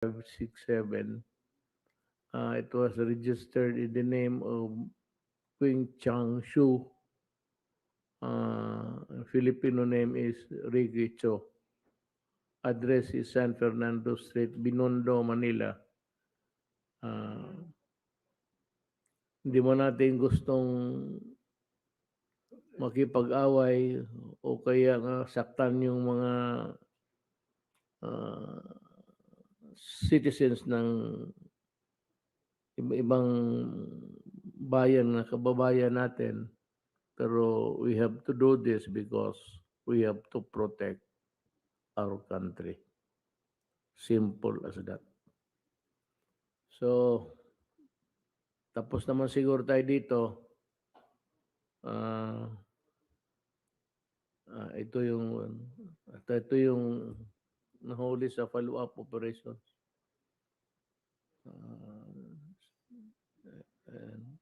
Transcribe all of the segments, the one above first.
567. It was registered in the name of Quing Chang Shu. Filipino name is Ricky Cho. Address is San Fernando Street, Binondo, Manila. Ah, Hindi mo natin gustong makipag-away o kaya nga saktan yung mga ah, citizens ng ibang bayan na kababayan natin. Pero we have to do this because we have to protect our country. Simple as that. So, tapos naman siguro tayo dito. Ah, ito yung nahuli sa follow-up operations. Ah, and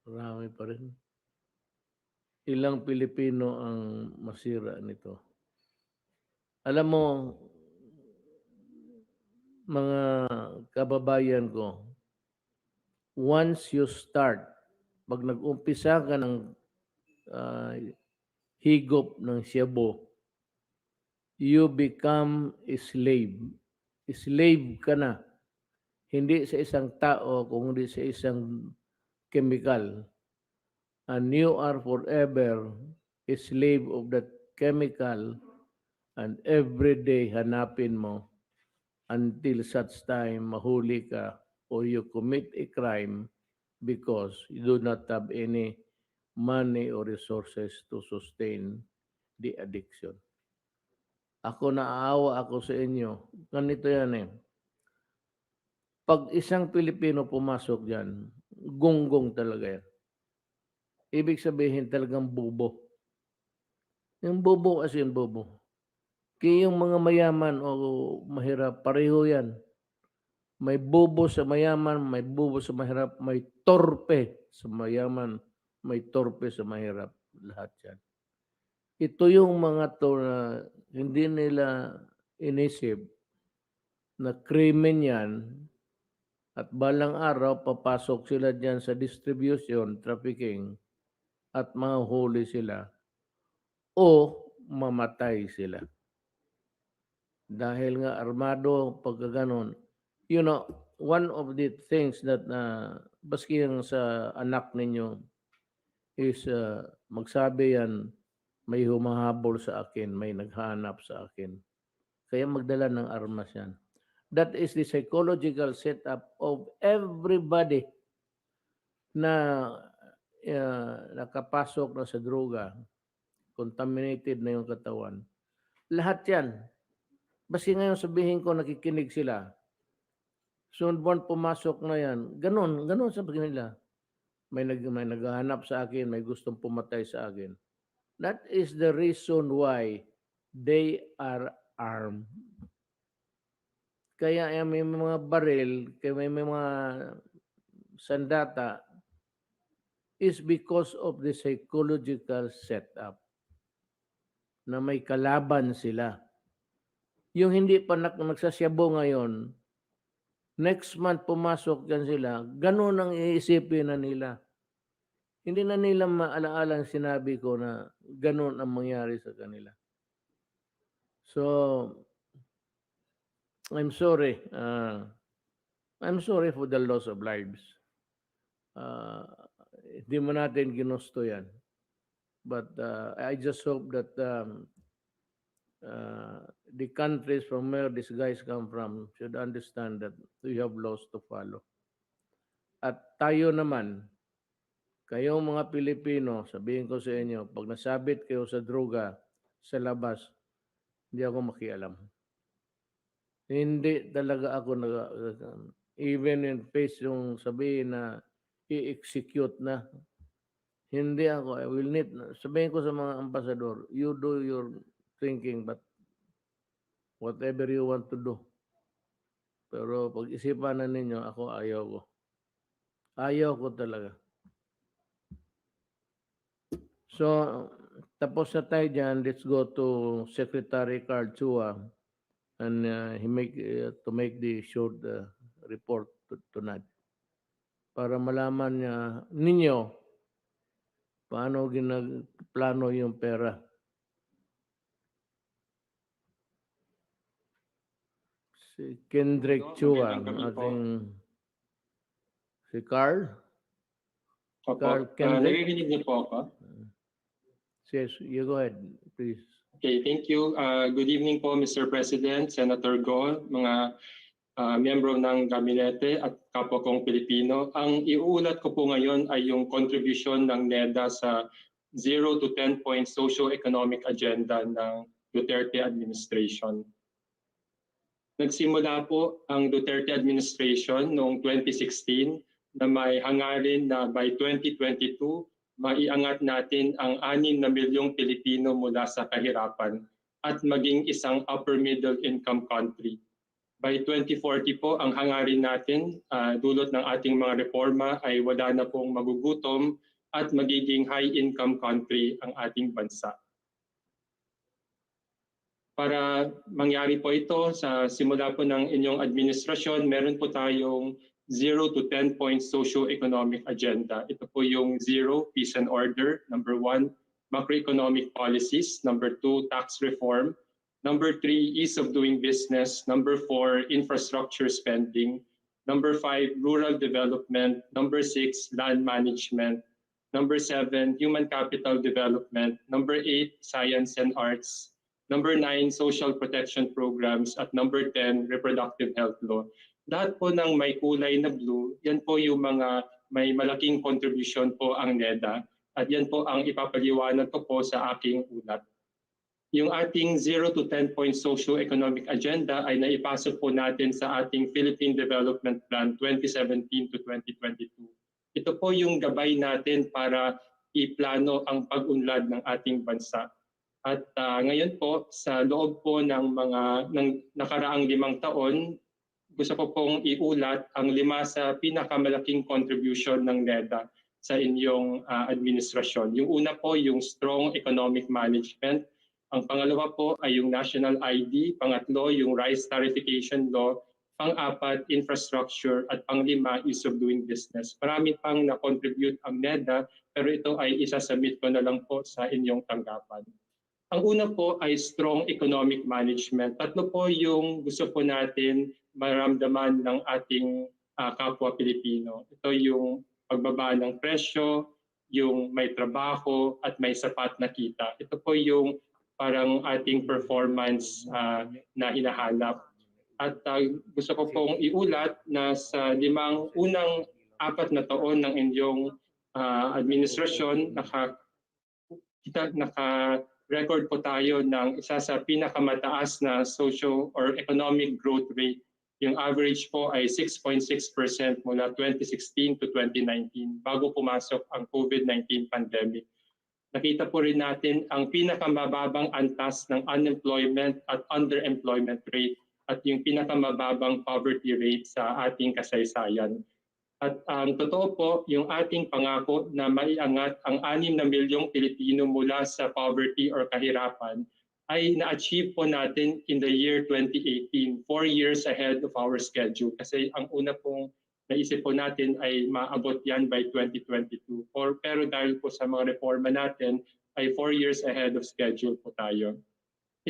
marami pa rin. Ilang Pilipino ang masira nito. Alam mo, mga kababayan ko, once you start, pag nag-umpisa ka ng ah, higop ng Cebu, you become a slave. Slave ka na. Hindi sa isang tao, kundi sa isang chemical. And you are forever a slave of that chemical, and every day hanapin mo until such time mahuli ka or you commit a crime because you do not have any money or resources to sustain the addiction. Ako, naaawa ako sa inyo. Ganito yan eh. Pag isang Pilipino pumasok dyan, gonggong talaga yan. Ibig sabihin talagang bobo. Yung bobo kasi yung bobo. Kaya yung mga mayaman o mahirap, pareho yan. May bobo sa mayaman, may bobo sa mahirap, may torpe sa mayaman, may torpe sa mahirap. Lahat yan. Ito yung mga to na hindi nila inisip na krimen yan at balang araw papasok sila dyan sa distribution, trafficking at mahuli sila o mamatay sila. Dahil nga armado pagkaganon. You know, one of the things that baski yung sa anak ninyo is magsabi yan, may humahabol sa akin, may naghanap sa akin. Kaya magdala ng armas yan. That is the psychological setup of everybody na nakapasok na sa droga, contaminated na yung katawan. Lahat yan. Basta ngayon sabihin ko nakikinig sila. Soon born pumasok na yan. Ganon sabihin nila. May naghahanap sa akin, may gustong pumatay sa akin. That is the reason why they are armed. Kaya may mga baril, kaya may mga sandata is because of the psychological setup na may kalaban sila. Yung hindi pa nagsasyabo ngayon, next month pumasok dyan sila, ganun ang iisipin na nila. Hindi na nila maalaala ang sinabi ko na ganun ang mangyari sa kanila. So, I'm sorry. I'm sorry for the loss of lives. Hindi mo natin ginusto yan. But I just hope that the countries from where these guys come from should understand that we have laws to follow. At tayo naman, kayong mga Pilipino, sabihin ko sa inyo, pag nasabit kayo sa droga sa labas, hindi ako makialam. Hindi talaga ako even in face yung sabihin na i-execute na. Hindi ako. I will need, sabihin ko sa mga ambasador, you do your thinking but whatever you want to do. Pero pag-isipan na ninyo, ako ayaw ko. Ayaw ko talaga. So, tapos na tayo dyan. Let's go to Secretary Carl Chua. and to make the short report tonight para malaman ninyo paano ginagplano yung pera. Si Kendrick Chua, ating si Carl. Opo, naririnig niyo po ako? Yes, you go ahead, please. Okay, thank you. Good evening po, Mr. President, Senator Go, mga miyembro ng gabinete at kapwa kong Pilipino. Ang iuulat ko po ngayon ay yung contribution ng NEDA sa 0 to 10 point socio-economic agenda ng Duterte administration. Nagsimula po ang Duterte administration noong 2016 na may hangarin na by 2022 maiangat natin ang 6 na milyong Pilipino mula sa kahirapan at maging isang upper middle income country. By 2040 po, ang hangarin natin dulot ng ating mga reforma ay wala na pong magugutom at magiging high income country ang ating bansa. Para mangyari po ito sa simula po ng inyong administrasyon, meron po tayong 0 to 10 point socio-economic agenda. Ito po yung 0, peace and order. Number 1, macroeconomic policies. Number 2, tax reform. Number 3, ease of doing business. Number 4, infrastructure spending. Number 5, rural development. Number 6, land management. Number 7, human capital development. Number 8, science and arts. Number 9, social protection programs. At number 10, reproductive health law. Lahat po ng may kulay na blue, yan po yung mga may malaking contribution po ang NEDA. At yan po ang ipapaliwanag ko po sa aking ulat. Yung ating 0 to 10 point socio-economic agenda ay naipasok po natin sa ating Philippine Development Plan 2017 to 2022. Ito po yung gabay natin para iplano ang pag-unlad ng ating bansa. At ngayon po, sa loob po ng nakaraang 5 taon, gusto ko pong iulat ang 5 sa pinakamalaking contribution ng NEDA sa inyong administrasyon. Yung una po, yung strong economic management. Ang pangalawa po ay yung national ID. Pangatlo, yung rice tarification law. Pang-apat, infrastructure. At pang-5, ease of doing business. Marami pang na-contribute ang NEDA, pero ito ay isasubmit ko na lang po sa inyong tanggapan. Ang una po ay strong economic management. Tatlo po yung gusto po natin maramdaman ng ating kapwa Pilipino. Ito yung pagbaba ng presyo, yung may trabaho at may sapat na kita. Ito po yung parang ating performance na hinahanap. At gusto ko pong iulat na sa unang 4 na taon ng inyong administrasyon, naka-record po tayo ng isa sa pinakamataas na social or economic growth rate. Yung average po ay 6.6% mula 2016 to 2019 bago pumasok ang COVID-19 pandemic. Nakita po rin natin ang pinakamababang antas ng unemployment at underemployment rate at yung pinakamababang poverty rate sa ating kasaysayan. At ang totoo po, yung ating pangako na maiangat ang 6 na milyong Pilipino mula sa poverty or kahirapan ay na-achieve po natin in the year 2018, 4 years ahead of our schedule. Kasi ang una pong naisip po natin ay maabot yan by 2022. Pero dahil po sa mga reforma natin, ay 4 years ahead of schedule po tayo.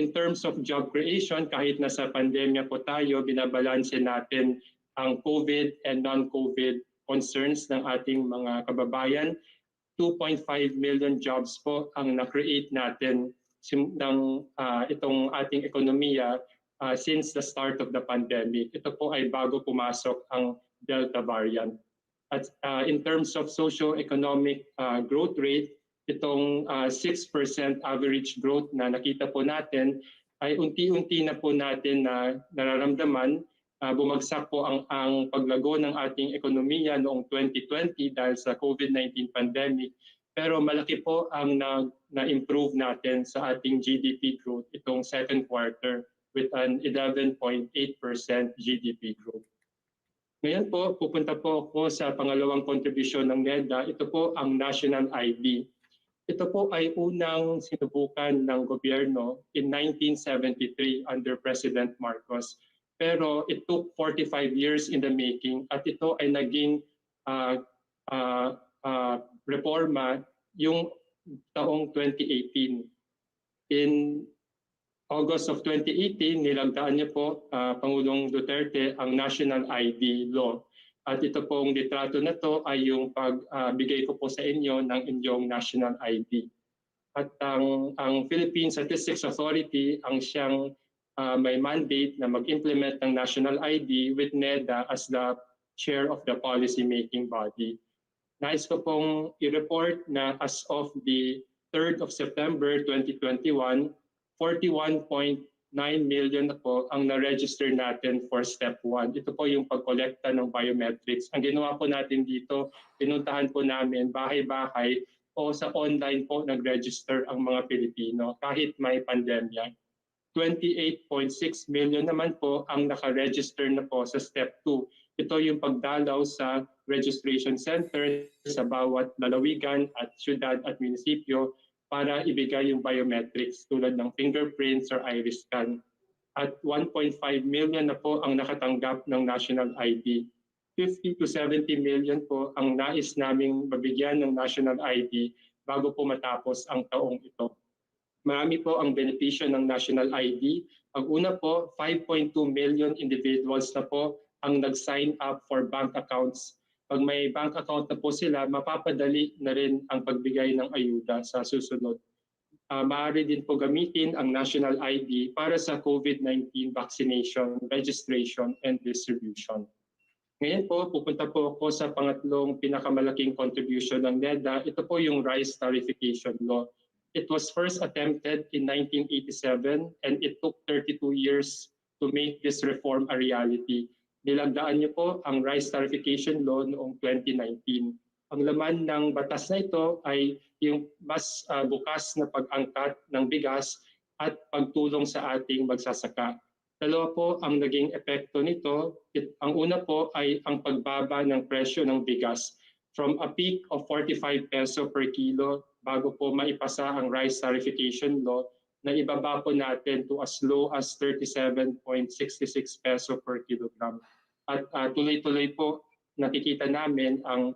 In terms of job creation, kahit nasa pandemya po tayo, binabalanse natin ang COVID and non-COVID concerns ng ating mga kababayan. 2.5 million jobs po ang na-create natin ng itong ating ekonomiya since the start of the pandemic. Ito po ay bago pumasok ang Delta variant. At in terms of socio-economic growth rate, itong 6% average growth na nakita po natin ay unti-unti na po natin na nararamdaman. Bumagsak po ang paglago ng ating ekonomiya noong 2020 dahil sa COVID-19 pandemic. Pero malaki po ang na-improve natin sa ating GDP growth itong second quarter with an 11.8% GDP growth. Ngayon po, pupunta po ako sa pangalawang kontribusyon ng NEDA. Ito po ang national ID. Ito po ay unang sinubukan ng gobyerno in 1973 under President Marcos. Pero it took 45 years in the making at ito ay naging uh, reforma yung taong 2018. In August of 2018, nilagdaan niya po Pangulong Duterte ang National ID Law. At ito pong litrato na to ay yung pagbigay ko po sa inyo ng inyong national ID. At ang Philippine Statistics Authority ang siyang may mandate na mag-implement ng national ID with NEDA as the chair of the policy-making body. Nais ko pong i-report na as of the 3rd of September 2021, 41.9 million na po ang na-register natin for step 1. Ito po yung pagkolekta ng biometrics. Ang ginawa po natin dito, pinuntahan po namin bahay-bahay o sa online po nag-register ang mga Pilipino kahit may pandemya. 28.6 million naman po ang naka-register na po sa step 2. Ito yung pagdalaw sa registration center sa bawat lalawigan at syudad at munisipyo para ibigay yung biometrics tulad ng fingerprints or iris scan. At 1.5 million na po ang nakatanggap ng national ID. 50 to 70 million po ang nais naming mabigyan ng national ID bago po matapos ang taong ito. Marami po ang benepisyo ng national ID. Ang una po, 5.2 million individuals na po ang nag-sign up for bank accounts. Pag may bank account na po sila, mapapadali na rin ang pagbigay ng ayuda sa susunod. Maaari din po gamitin ang national ID para sa COVID-19 vaccination, registration, and distribution. Ngayon po, pupunta po ako sa pangatlong pinakamalaking contribution ng NEDA. Ito po yung rice tarification law. It was first attempted in 1987 and it took 32 years to make this reform a reality. Nilagdaan niyo po ang rice tarification law noong 2019. Ang laman ng batas na ito ay yung mas bukas na pag-angkat ng bigas at pagtulong sa ating magsasaka. Dalawa po ang naging epekto nito. Ang una po ay ang pagbaba ng presyo ng bigas from a peak of 45 peso per kilo bago po maipasa ang rice tarification law na ibaba po natin to as low as 37.66 peso per kilogram. At tuloy-tuloy po nakikita namin ang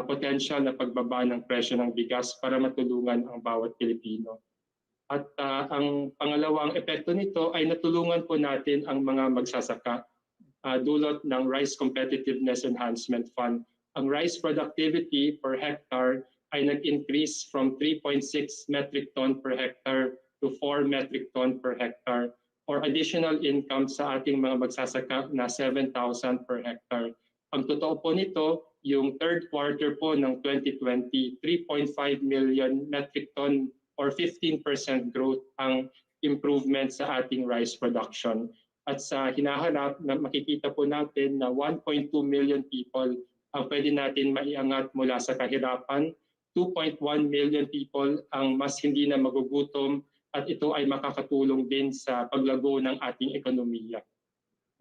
potential na pagbaba ng presyo ng bigas para matulungan ang bawat Pilipino. At ang pangalawang epekto nito ay natulungan po natin ang mga magsasaka dulot ng Rice Competitiveness Enhancement Fund. Ang rice productivity per hectare ay nag-increase from 3.6 metric ton per hectare to 4 metric ton per hectare or additional income sa ating mga magsasaka na 7,000 per hectare. Ang totoo po nito, yung third quarter po ng 2020, 3.5 million metric ton or 15% growth ang improvement sa ating rice production. At sa hinaharap, makikita po natin na 1.2 million people ang pwede natin maiangat mula sa kahirapan. 2.1 million people ang mas hindi na magugutom at ito ay makakatulong din sa paglago ng ating ekonomiya.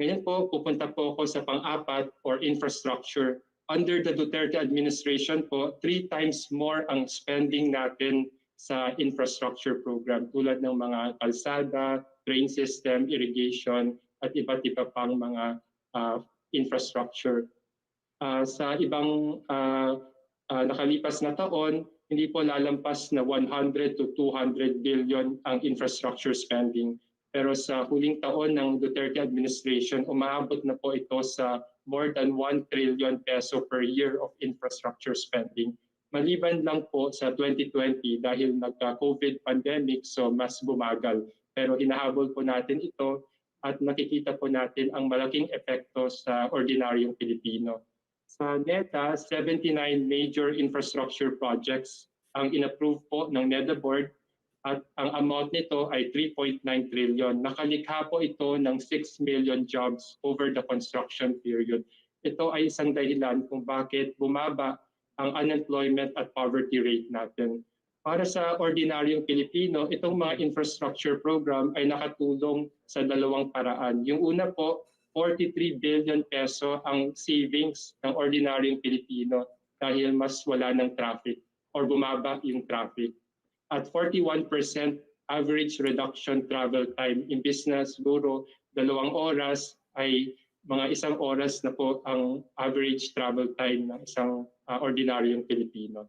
Ngayon po, pupunta po ako sa pang-apat or infrastructure. Under the Duterte administration po, 3 times more ang spending natin sa infrastructure program tulad ng mga kalsada, drain system, irrigation, at iba't iba pang mga infrastructure. Sa ibang nakalipas na taon, hindi po lalampas na 100 to 200 billion ang infrastructure spending. Pero sa huling taon ng Duterte administration, umaabot na po ito sa more than 1 trillion peso per year of infrastructure spending. Maliban lang po sa 2020 dahil nagka-COVID pandemic, so mas bumagal. Pero hinahabol po natin ito at nakikita po natin ang malaking epekto sa ordinaryong Pilipino. Sa NEDA, 79 major infrastructure projects ang inapprove po ng NEDA board at ang amount nito ay 3.9 trillion. Nakalikha po ito ng 6 million jobs over the construction period. Ito ay isang dahilan kung bakit bumaba ang unemployment at poverty rate natin. Para sa ordinaryong Pilipino, itong mga infrastructure program ay nakatulong sa dalawang paraan. Yung una po, 43 billion peso ang savings ng ordinaryong Pilipino dahil mas wala ng traffic or bumaba yung traffic. at 41% average reduction travel time. Imbis na siguro 2 oras ay mga 1 oras na po ang average travel time ng isang ordinaryong Pilipino.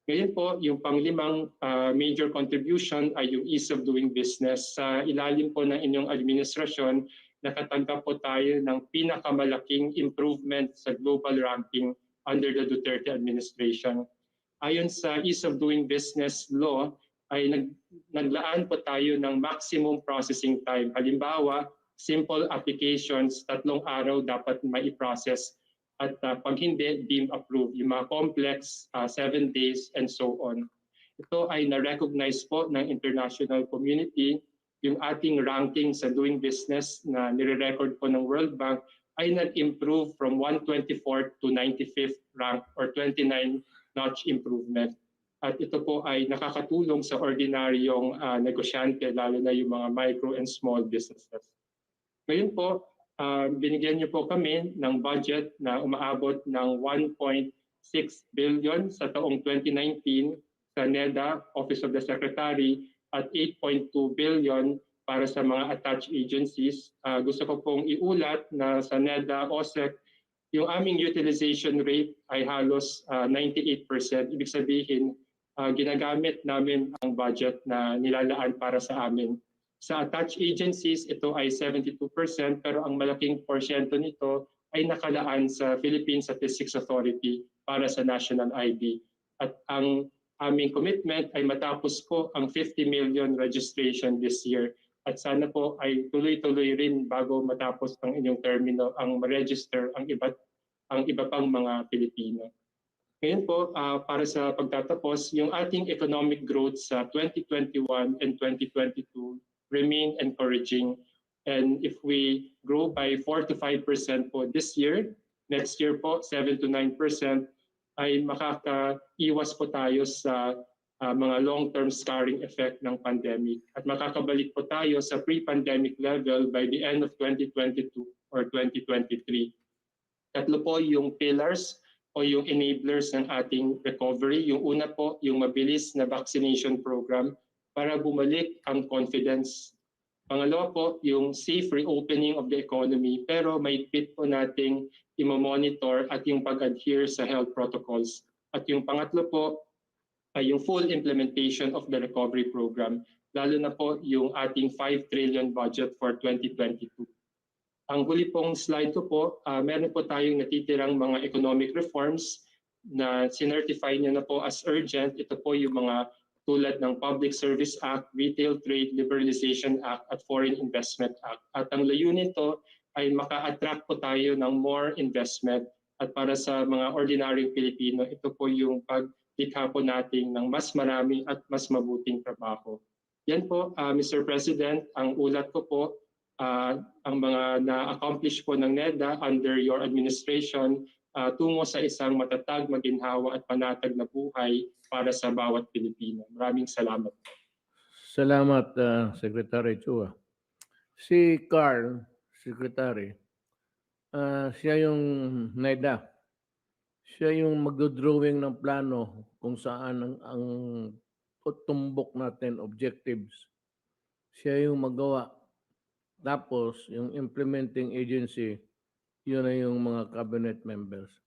Ngayon po, yung panglimang major contribution ay yung ease of doing business. Sa ilalim po ng inyong administrasyon, nakatanggap po tayo ng pinakamalaking improvement sa global ranking under the Duterte administration. Ayon sa ease of doing business law, ay naglaan po tayo ng maximum processing time. Halimbawa, simple applications, 3 araw dapat mai-process. At pag hindi, deemed approved. Yung mga complex, 7 days and so on. Ito ay na-recognize po ng international community. Yung ating ranking sa doing business na nire-record po ng World Bank ay nag-improve from 124th to 95th rank or 29-notch improvement. At ito po ay nakakatulong sa ordinaryong negosyante, lalo na yung mga micro and small businesses. Ngayon po, binigyan niyo po kami ng budget na umaabot ng 1.6 billion sa taong 2019 sa NEDA, Office of the Secretary, at 8.2 billion para sa mga attached agencies. Gusto ko pong iulat na sa NEDA, OSEC, yung aming utilization rate ay halos 98%. Ibig sabihin, ginagamit namin ang budget na nilalaan para sa amin. Sa attached agencies, ito ay 72%, pero ang malaking porsyento nito ay nakalaan sa Philippine Statistics Authority para sa National ID. At ang aming commitment ay matapos po ang 50 million registration this year. At sana po ay tuloy-tuloy rin bago matapos ang inyong termino ang ma-register ang iba pang mga Pilipino. Ngayon po, para sa pagtatapos, yung ating economic growth sa 2021 and 2022 remain encouraging. And if we grow by 4 to 5% po this year, next year po 7 to 9%, ay makakaiwas po tayo sa mga long-term scarring effect ng pandemic. At makakabalik po tayo sa pre-pandemic level by the end of 2022 or 2023. Tatlo po yung pillars o yung enablers ng ating recovery. Yung una po, yung mabilis na vaccination program para bumalik ang confidence. Pangalawa po, yung safe reopening of the economy, pero may fit po nating i-monitor at yung pag-adhere sa health protocols. At yung pangatlo po ay yung full implementation of the recovery program, lalo na po yung ating 5 trillion budget for 2022. Ang huli pong slide ko po, meron po tayong natitirang mga economic reforms na sinertify niya na po as urgent. Ito po yung mga tulad ng Public Service Act, Retail Trade Liberalization Act at Foreign Investment Act. At ang layunin nito ay maka-attract po tayo ng more investment. At para sa mga ordinaryong Pilipino, ito po yung paglikha po natin ng mas marami at mas mabuting trabaho. Yan po, Mr. President, ang ulat ko po, ang mga na-accomplish po ng NEDA under your administration tungo sa isang matatag, maginhawa at panatag na buhay para sa bawat Pilipino. Maraming salamat. Salamat, Secretary Chua. Si Carl, Secretary, siya yung NEDA. Siya yung magdodrawing ng plano kung saan ang tumbok natin, objectives. Siya yung magawa. Tapos, yung implementing agency, yun na yung mga cabinet members.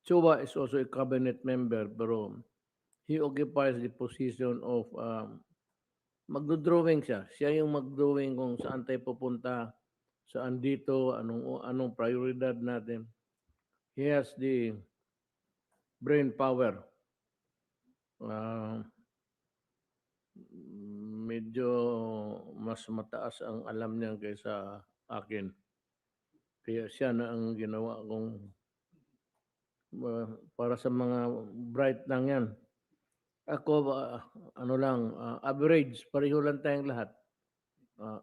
Chua is also a cabinet member, pero he occupies the position of magdodrawing siya. Siya yung magdrawing kung saan tayo pupunta, saan dito, anong prioridad natin. He has the brain power. Medyo mas mataas ang alam niya kaysa akin. Kaya siya na ang ginawa kong para sa mga bright lang yan. Ako, average. Pareho lang tayong lahat.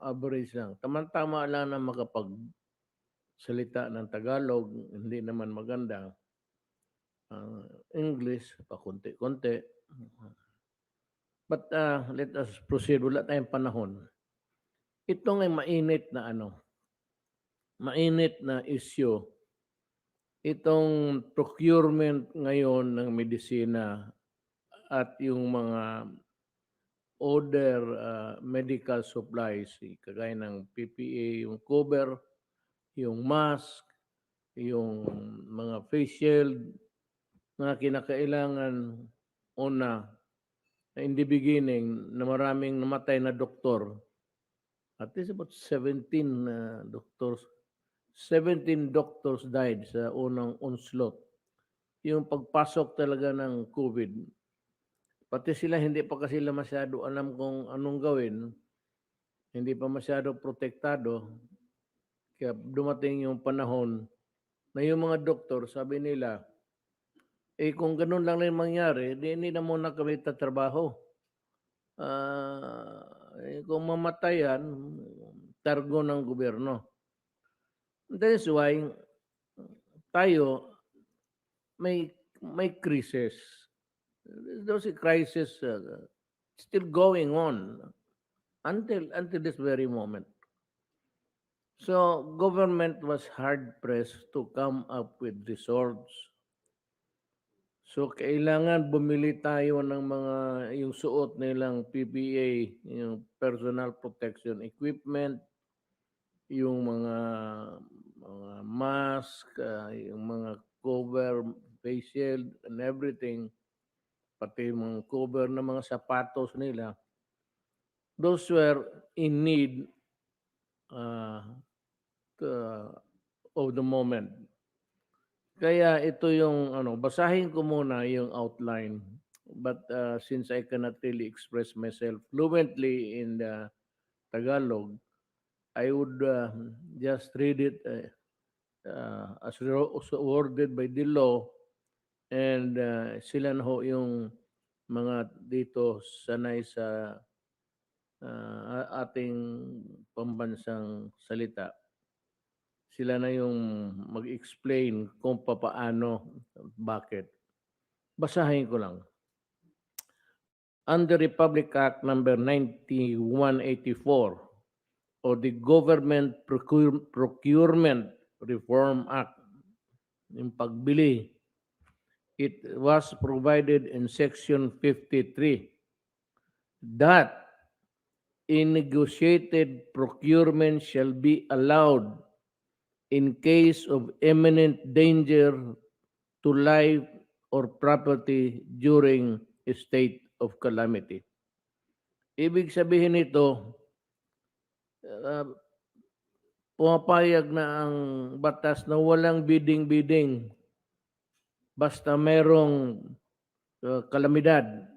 Average lang. Tama-tama lang na makapagsalita ng Tagalog. Hindi naman maganda. English, pakunti-kunti. But let us proceed. Wala tayong panahon. Ito ngay mainit na issue. Itong procurement ngayon ng medisina at yung mga order medical supplies, kagaya ng PPE, yung cover, yung mask, yung mga face shield na kinakailangan una in the beginning na maraming namatay na doktor. At least about 17 doctors, 17 doctors died sa unang onslaught. Yung pagpasok talaga ng COVID, pati sila hindi pa kasi sila masyado alam kung anong gawin, hindi pa masyado protektado. Kaya dumating yung panahon na yung mga doktor, sabi nila, kung ganun lang yung mangyari, hindi na muna kami tatrabaho. Kung mamatayan, targo ng gobyerno. That is why tayo may crisis. Those crisis still going on until this very moment. So government was hard pressed to come up with resorts. So kailangan bumili tayo ng mga yung suot nilang PPA, yung personal protection equipment, yung mga mask, yung mga cover, face shield, and everything, pati yung mga cover ng mga sapatos nila. Those were in need of the moment. Kaya ito yung basahin ko muna yung outline. But since I cannot really express myself fluently in the Tagalog, I would just read it as worded by the law, and sila na ho yung mga dito sanay sa ating pambansang salita. Sila na yung mag-explain kung papaano, bakit. Basahin ko lang. Under Republic Act number 9184 or the Government Procurement Reform Act, yung pagbili, it was provided in Section 53 that in negotiated procurement shall be allowed in case of imminent danger to life or property during a state of calamity. Ibig sabihin nito, pumapayag na ang batas na walang bidding-bidding basta merong kalamidad,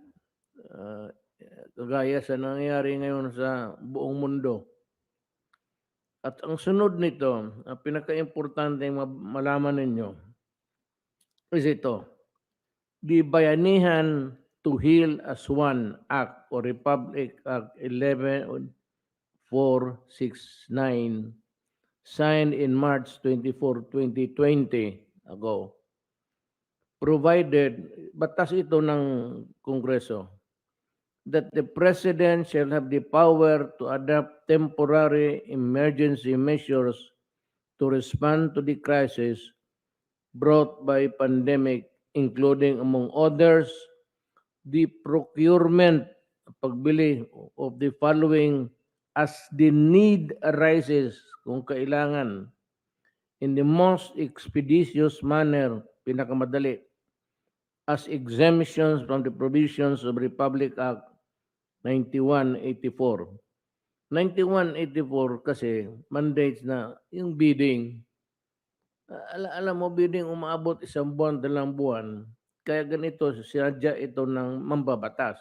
kagaya sa nangyayari ngayon sa buong mundo. At ang sunod nito, ang pinaka-importante malaman ninyo, is ito, the Bayanihan to Heal as One Act or Republic Act 11469 signed in March 24, 2020 ago, provided, batas ito ng Kongreso, that the President shall have the power to adopt temporary emergency measures to respond to the crisis brought by pandemic, including, among others, the procurement, pagbili of the following as the need arises, kung kailangan, in the most expeditious manner, pinakamadali, as exemptions from the provisions of Republic Act 9184. 9184 kasi mandates na yung bidding. Alam mo, bidding umaabot 1 buwan, 2 buwan. Kaya ganito, sinadya ito ng mambabatas.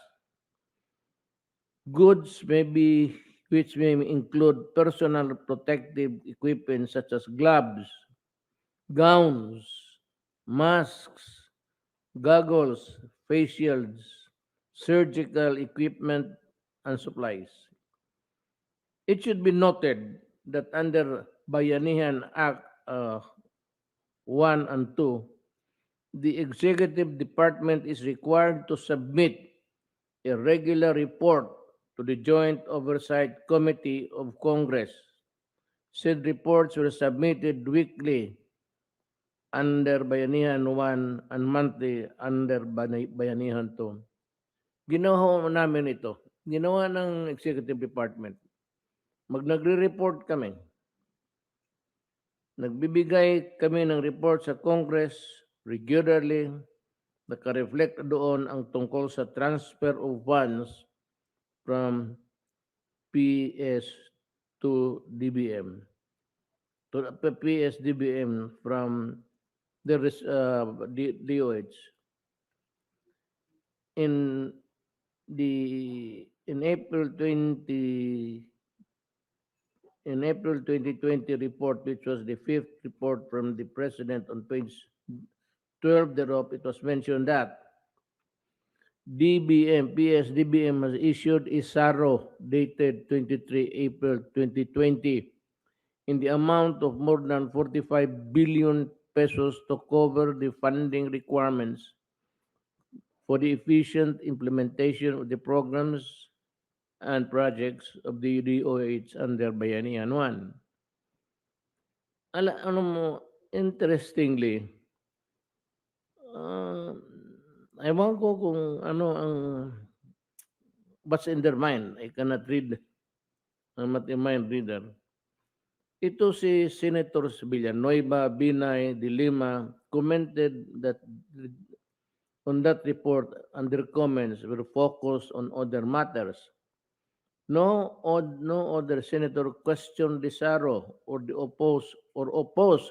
Goods which may include personal protective equipment such as gloves, gowns, masks, goggles, face shields, surgical equipment, and supplies. It should be noted that under Bayanihan Act 1 and 2, the Executive Department is required to submit a regular report to the Joint Oversight Committee of Congress. Said reports were submitted weekly under Bayanihan 1 and monthly under Bayanihan 2. Ginawa namin ito. ginawa ng Executive Department. Nagre-report kami. Nagbibigay kami ng report sa Congress regularly. Naka-reflect doon ang tungkol sa transfer of funds from PS to DBM. To PS DBM from the DOH. In in April 2020 report, which was the fifth report from the President on page 12 thereof, it was mentioned that PSDBM has issued a SARO dated 23 April 2020 in the amount of more than 45 billion pesos to cover the funding requirements for the efficient implementation of the programs and projects of the DOH under Bayanihan 1. Ano mo, interestingly, ewan ko kung ano ang what's in their mind. I cannot read. I'm not a mind reader. Ito si Senator Villanueva, Binay, De Lima commented that on that report and their comments were focused on other matters. No other senator questioned the SARO or oppose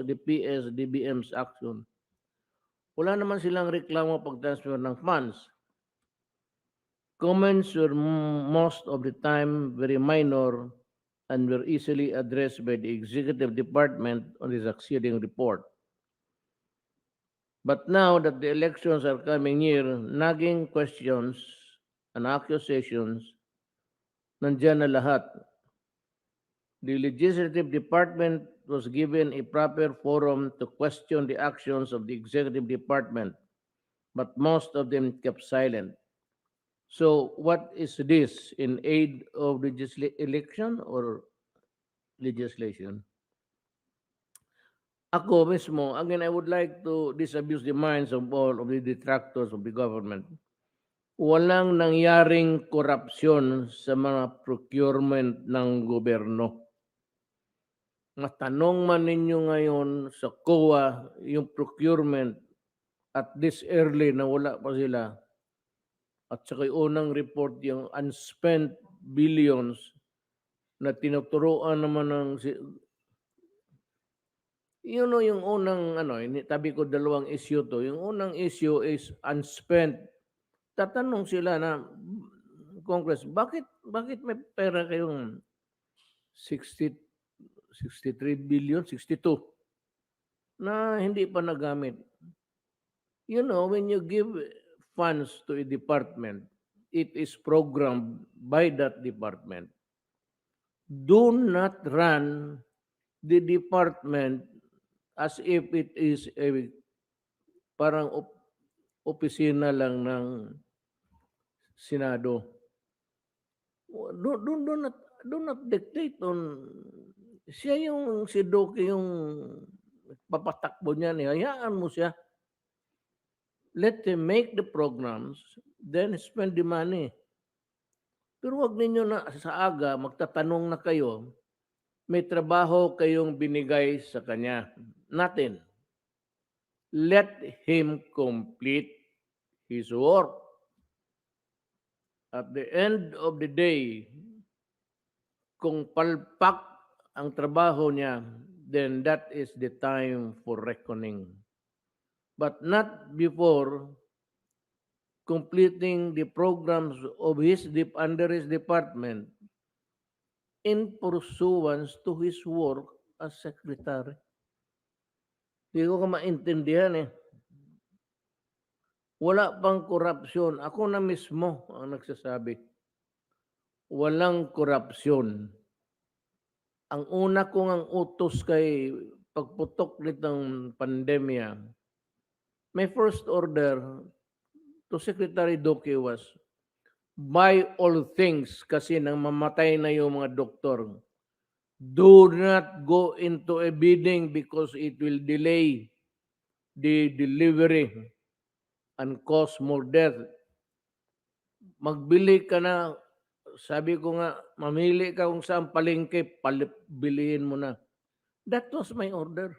the PSDBM's action. Wala naman silang reklamo pag-transfer ng funds. Comments were most of the time very minor and were easily addressed by the executive department on the succeeding report. But now that the elections are coming near, nagging questions and accusations, nandiyan na lahat. The legislative department was given a proper forum to question the actions of the executive department, but most of them kept silent. So what is this, in aid of election or legislation? Ako mismo, again, I would like to disabuse the minds of all of the detractors of the government. Walang nangyaring korupsyon sa mga procurement ng gobyerno. Matanong man ninyo ngayon sa COA, yung procurement at this early na wala pa sila. At saka yung unang report, yung unspent billions na tinuturuan naman ng yung unang tabi ko dalawang issue to. Yung unang issue is unspent. Tatanong sila na Congress, bakit may pera kayong 60 63 billion, 62 na hindi pa nagamit? You know, when you give funds to a department, it is programmed by that department. Do not run the department as if it is a parang opisina lang ng Senado. Do not dictate on siya yung si Doke yung papatakbo niyan. Hayaan mo siya. Let him make the programs, then spend the money. Pero wag ninyo na sa aga magtatanong na kayo, may trabaho kayong binigay sa kanya. Natin. Let him complete his work. At the end of the day, kung palpak ang trabaho niya, then that is the time for reckoning. But not before completing the programs of under his department in pursuance to his work as secretary. Hindi ko maintindihan eh. Wala pang korupsyon. Ako na mismo ang nagsasabi. Walang korupsyon. Ang una kong ang utos kay pagputok nitong pandemya, my first order to Secretary Duque was, buy all things kasi nang mamatay na yung mga doktor. Do not go into a bidding because it will delay the delivery and cause more death. Magbili ka na sabi ko nga, mamili ka kung saan palengke, bilihin mo na. That was my order.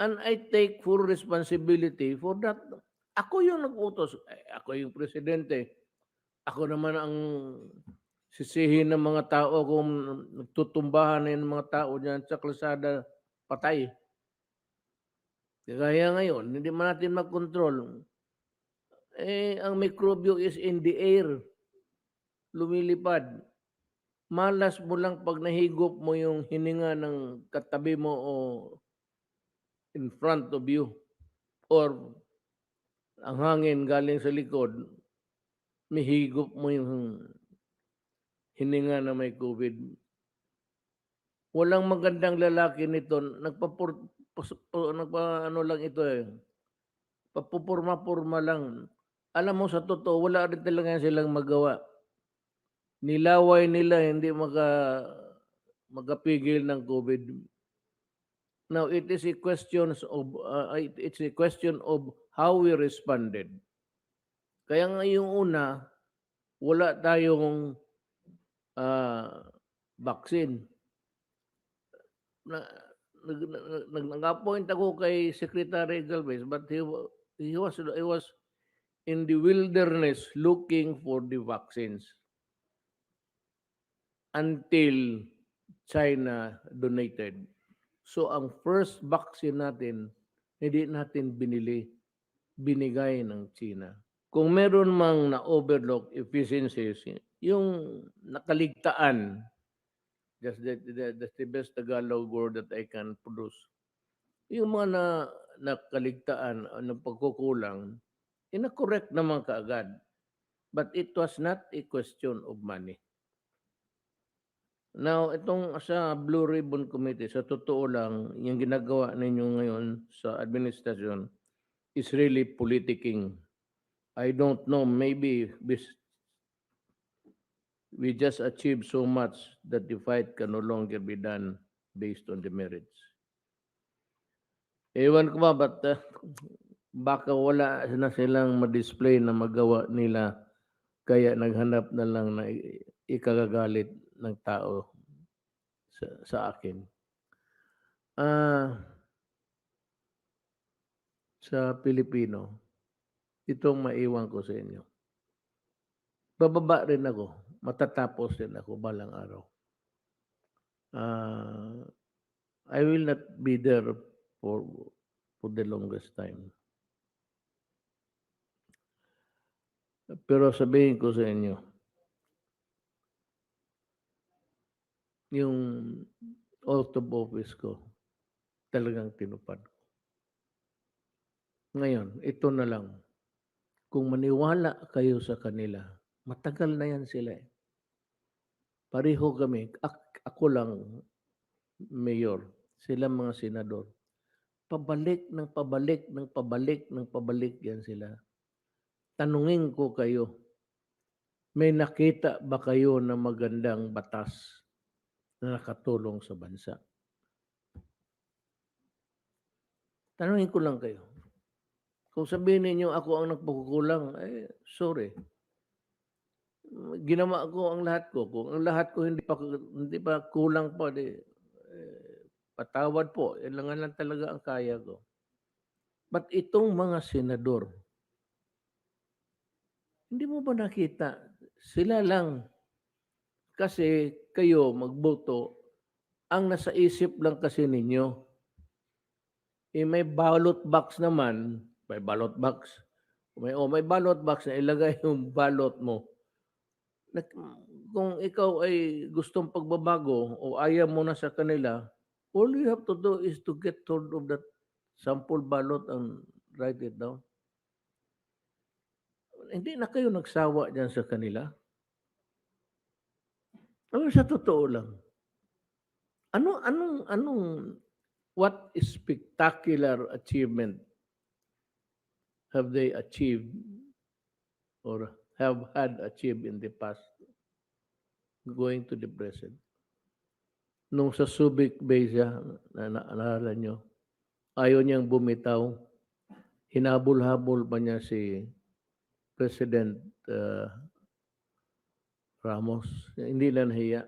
And I take full responsibility for that. Ako yung nag-utos. Ako yung presidente. Ako naman ang sisihin ng mga tao kung nagtutumbahan na yung mga tao dyan sa kalsada, patay. Kaya ngayon, hindi man natin mag-control. Ang mikrobyo is in the air. Lumilipad. Malas mo lang pag nahigop mo yung hininga ng katabi mo o in front of you. Or ang hangin galing sa likod, mahigop mo yung hininga na may COVID. Walang magandang lalaki nito. Ano lang ito eh. Papupurma-purma lang. Alam mo, sa totoo, wala rin talaga silang magawa. Nilaway nila, hindi magapigil ng COVID. Now, it is a question of how we responded. Kaya ngayong una, wala tayong vaccine. Nag-appoint ako kay Secretary Galvez, but he was in the wilderness looking for the vaccines until China donated. So ang first vaccine natin, hindi natin binigay ng China. Kung meron mang na-overlook efficiencies, yung nakaligtaan, that's the best Tagalog word that I can produce. Yung mga nakaligtaan, ng pagkukulang, ina-correct naman kaagad. But it was not a question of money. Now, itong sa Blue Ribbon Committee, sa totoo lang, yung ginagawa ninyo ngayon sa administrasyon is really politicking. I don't know, maybe we just achieved so much that the fight can no longer be done based on the merits. Ewan ko ba, but baka wala na silang ma-display na magawa nila, kaya naghanap na lang na ikagagalit ng tao sa akin. Sa Pilipino, itong maiwan ko sa inyo. Bababa rin ako, matatapos din ako balang araw. I will not be there for the longest time. Pero sabihin ko sa inyo, yung oath of office ko, talagang tinupad ko. Ngayon, ito na lang. Kung maniwala kayo sa kanila, matagal na yan sila eh. Pareho kami. Ako lang, mayor. Sila mga senador. Pabalik yan sila. Tanungin ko kayo, may nakita ba kayo na magandang batas na nakatulong sa bansa? Tanungin ko lang kayo. Kung sabihin ninyo ako ang nagpakukulang, sorry. Ginawa ko ang lahat ko. Kung ang lahat ko hindi pa kulang pa, patawad po. Yan lang talaga ang kaya ko. But itong mga senador, hindi mo ba nakita? Sila lang. Kasi kayo magboto, ang nasa isip lang kasi ninyo, may ballot box naman, may ballot box. May ballot box na ilagay yung ballot mo. Kung ikaw ay gustong pagbabago o ayaw mo na sa kanila, all you have to do is to get hold of that sample ballot and write it down. Hindi na kayo nagsawa dyan sa kanila. Pero sa totoo lang, what spectacular achievement have they achieved or have had achieved in the past going to the present? Nung sa Subic Bay siya, naalala nyo, ayaw niyang bumitaw, hinabol-habol pa niya si President Ramos. Hindi lang nahiya.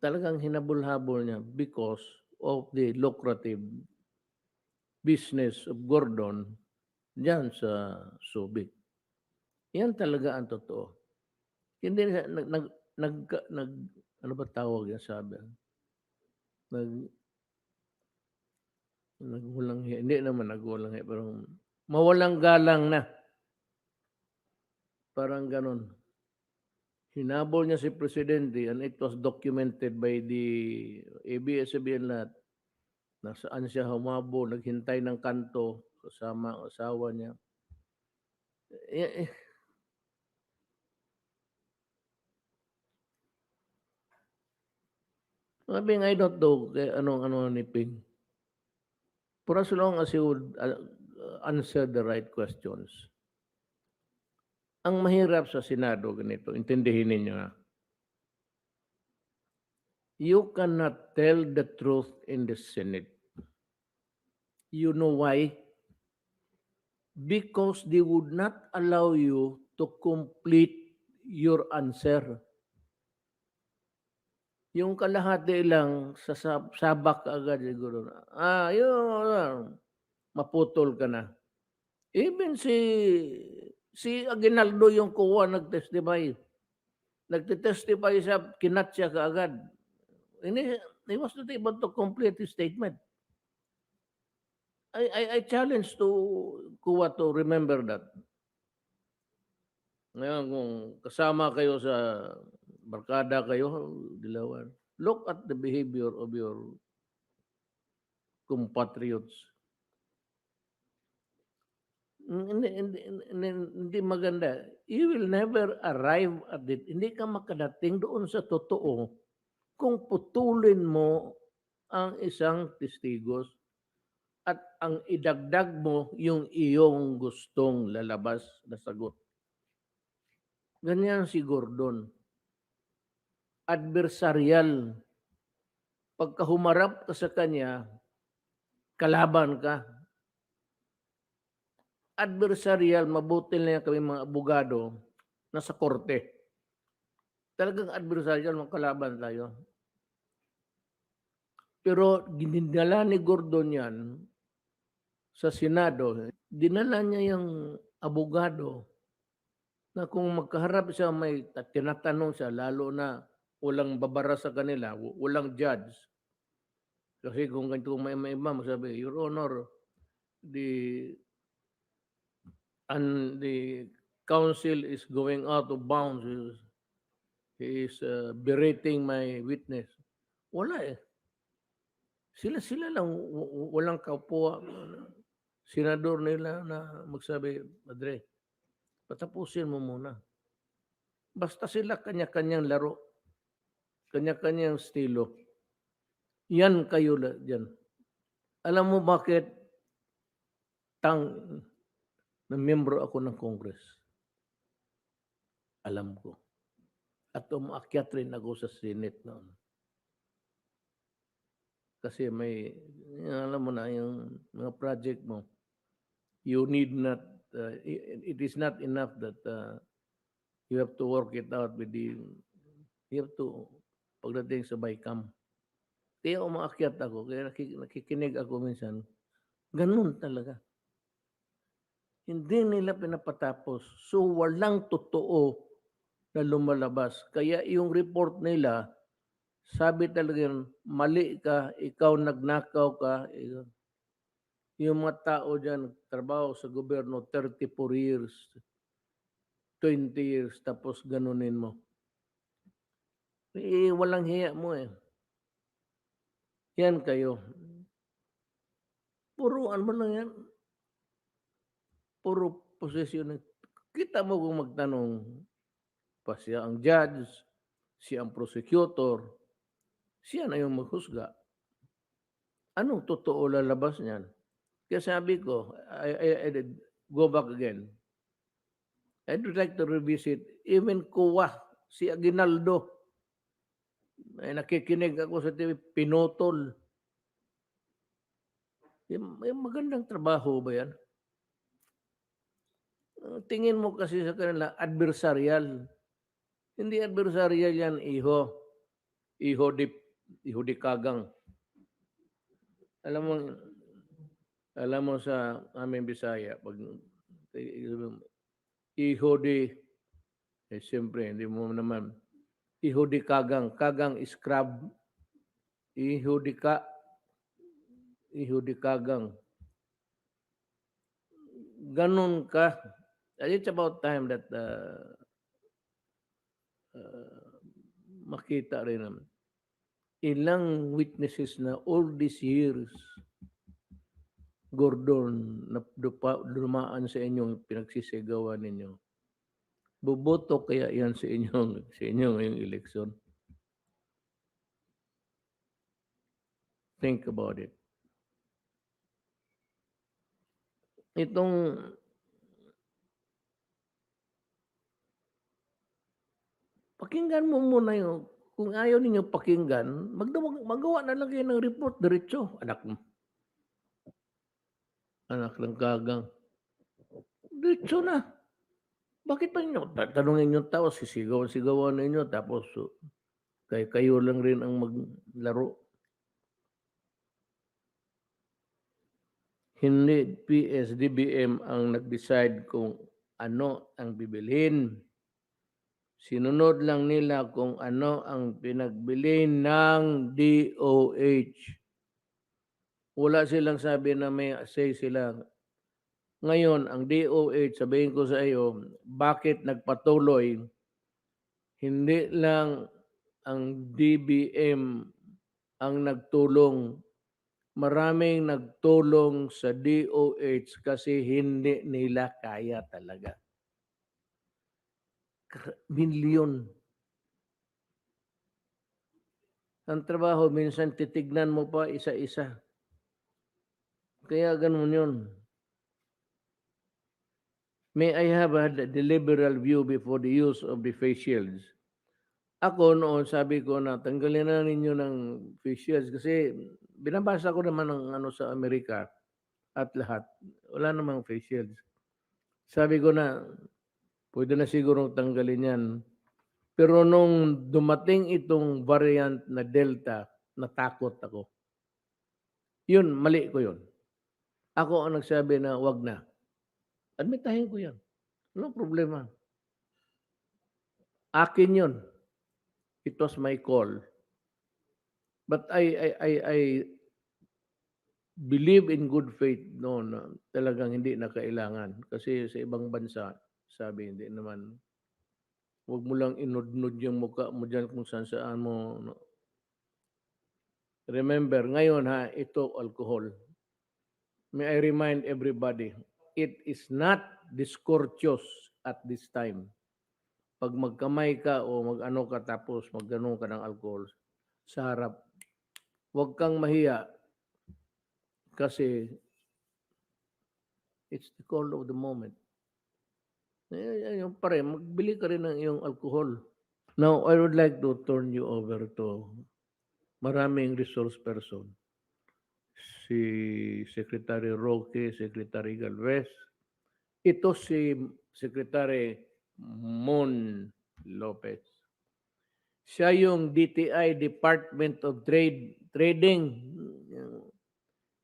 Talagang hinabol-habol niya because of the lucrative business of Gordon diyan sa Subic. Yan talaga ang totoo. Hindi nag ano ba tawag yan sabi? Nag nagwalang hiya. Hindi naman nagwalang hiya, pero mawalang galang na. Parang ganon. Hinabol niya si Presidente and it was documented by the ABS-CBN lahat. Nasaan siya humabol, naghintay ng kanto kasama ang asawa niya. Sabi nga, I don't know anong ni Ping. For as long as he would answer the right questions. Ang mahirap sa Senado ganito, intindihin ninyo ha. You cannot tell the truth in the Senate. You know why? Because they would not allow you to complete your answer. Yung kalahati lang sa sabak agad siguro. Yun, maputol ka na. Even si Aguinaldo yung kuha nag-testify. Nagte-testify siya, kinat siya kaagad. He was not able to complete his statement. I challenge to kuha to remember that. Ngayon, kung kasama kayo sa barkada kayo, dilawan, look at the behavior of your compatriots. Hindi maganda. You will never arrive at it. Hindi ka makadating doon sa totoo kung putulin mo ang isang testigos at ang idagdag mo yung iyong gustong lalabas na sagot. Ganyan si Gordon. Adversarial. Pagka humarap ka sa kanya, kalaban ka. Adversarial, mabuti na kami mga abogado nasa korte. Talagang adversarial, magkalaban tayo. Pero dinala ni Gordon yan sa Senado. Dinala niya yung abogado na kung magkaharap siya, may tinatanong siya, lalo na walang babara sa kanila, walang judge. Kasi kung may iba, masabi, Your Honor, the counsel is going out of bounds. He is berating my witness. Wala eh. Sila lang, walang kapwa senador nila na magsabi, Padre, patapusin mo muna. Basta sila kanya-kanyang laro, kanya-kanyang estilo. Yan kayo dyan. Alam mo bakit na miyembro ako ng Congress? Alam ko. At umaakyat rin ako sa Senate noon. Kasi alam mo na, yung mga project mo, you need not, it is not enough that you have to work it out you have to, pagdating sa BICAM. Kaya umaakyat ako, kaya nakikinig ako minsan, ganun talaga. Hindi nila pinapatapos. So walang totoo na lumalabas. Kaya yung report nila, sabi talaga yun, mali ka, ikaw nagnakaw ka. Yung mga tao dyan, trabaho sa gobyerno, 34 years, 20 years, tapos ganunin mo. Walang hiya mo eh. Yan kayo. Puro ano lang yan. Puro posisyon. Kita mo kung magtanong, pa siya ang judge, siya ang prosecutor, siya na yung maghusga. Anong totoo lalabas niyan? Kaya sabi ko, I go back again. I'd like to revisit even kuwa, si Aguinaldo. Nakikinig ako sa TV, pinutol. Yung magandang trabaho ba yan? Tingin mo kasi sa kanila, adversarial. Hindi adversarial yan, iho. Iho di kagang. Alam mo, alam mo sa aming Bisaya, pag iho di, siyempre, hindi mo naman, iho di kagang. Kagang is crab. Iho di ka, iho di kagang. Ganun ka. It's about time that makita rin naman. Ilang witnesses na all these years, Gordon, na dumaan sa inyong pinagsisigawan ninyo. Boboto kaya yan sa inyo ngayong eleksyon? Think about it. Itong pakinggan mo muna yung, kung ayaw ninyo pakinggan, magawa na lang kayo ng report diretso. Anak ng gagang. Diretso na. Bakit pa ninyo tatanungin yung tao, sisigawan ninyo, tapos kayo lang rin ang maglaro? Hindi PRES, DBM ang nag-decide kung ano ang bibilhin. Sinunod lang nila kung ano ang pinagbili ng DOH. Wala silang sabi na may say sila. Ngayon, ang DOH, sabihin ko sa iyo, bakit nagpatuloy? Hindi lang ang DBM ang nagtulong. Maraming nagtulong sa DOH kasi hindi nila kaya talaga. Milyon. Ang trabaho, minsan titignan mo pa isa-isa. Kaya ganun yun. May I have a deliberate view before the use of the face shields? Ako noon, sabi ko na tanggalin na ninyo ng face shields kasi binabasa ko naman ng ano sa Amerika at lahat. Wala namang face shields. Sabi ko na, pwede na siguro tanggalin yan. Pero nung dumating itong variant na Delta, natakot ako. Yun, mali ko yun. Ako ang nagsabi na wag na. Admitahin ko yan. No problema. Akin yun. It was my call. But I believe in good faith no, na talagang hindi na kailangan. Kasi sa ibang bansa, sabi hindi naman, wag mo lang inudnud yung mukha mo dyan kung saan mo. No. Remember, ngayon ha, ito alcohol. May I remind everybody, it is not discourteous at this time. Pag magkamay ka o mag-ano ka tapos mag-ano ka ng alcohol sa harap, huwag kang mahiya kasi it's the call of the moment. Yung pare, magbili ka rin ng iyong alcohol. Now, I would like to turn you over to maraming resource person. Si Secretary Roque, Secretary Galvez. Ito si Secretary Mon Lopez. Siya yung DTI, Department of Trading.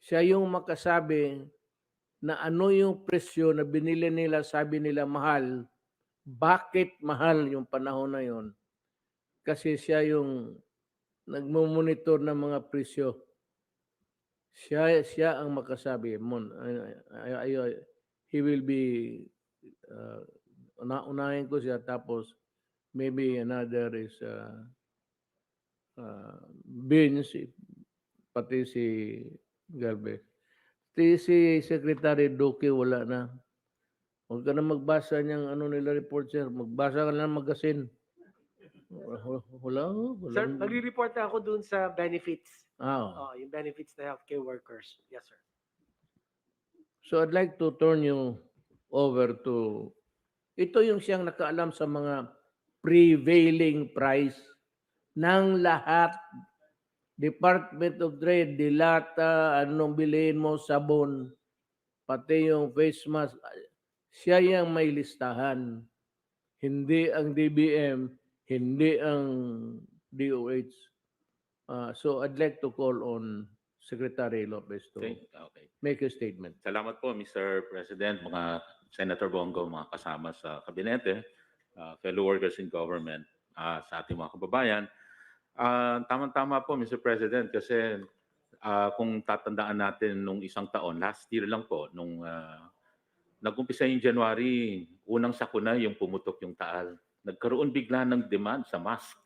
Siya yung makasabi na ano yung presyo na binili nila, sabi nila mahal. Bakit mahal yung panahon na yon? Kasi siya yung nagmo-monitor ng mga presyo. Siya ang makasabi. He will be unahin ko siya tapos maybe another is Vince, pati si Galvez. Si Secretary Duque wala na. Huwag ka na magbasa niyang ano nila report, sir. Magbasa ka lang ng magazine. Wala. Sir, nagre-report na ako dun sa benefits. Ah. Yung benefits na healthcare workers. Yes, sir. So I'd like to turn you over to, ito yung siyang nakaalam sa mga prevailing price ng lahat. Department of Trade, dilata, anong bilhin mo, sabon, pati yung face mask. Siya yung may listahan. Hindi ang DBM, hindi ang DOH. So I'd like to call on Secretary Lopez to Okay. make a statement. Salamat po, Mr. President, mga Senator Bongo, mga kasama sa kabinete, fellow workers in government, sa ating mga kababayan. Tama-tama po, Mr. President, kasi kung tatandaan natin nung isang taon, last year lang po, nung nag-umpisa yung January, unang sakuna yung pumutok yung taal. Nagkaroon bigla ng demand sa mask.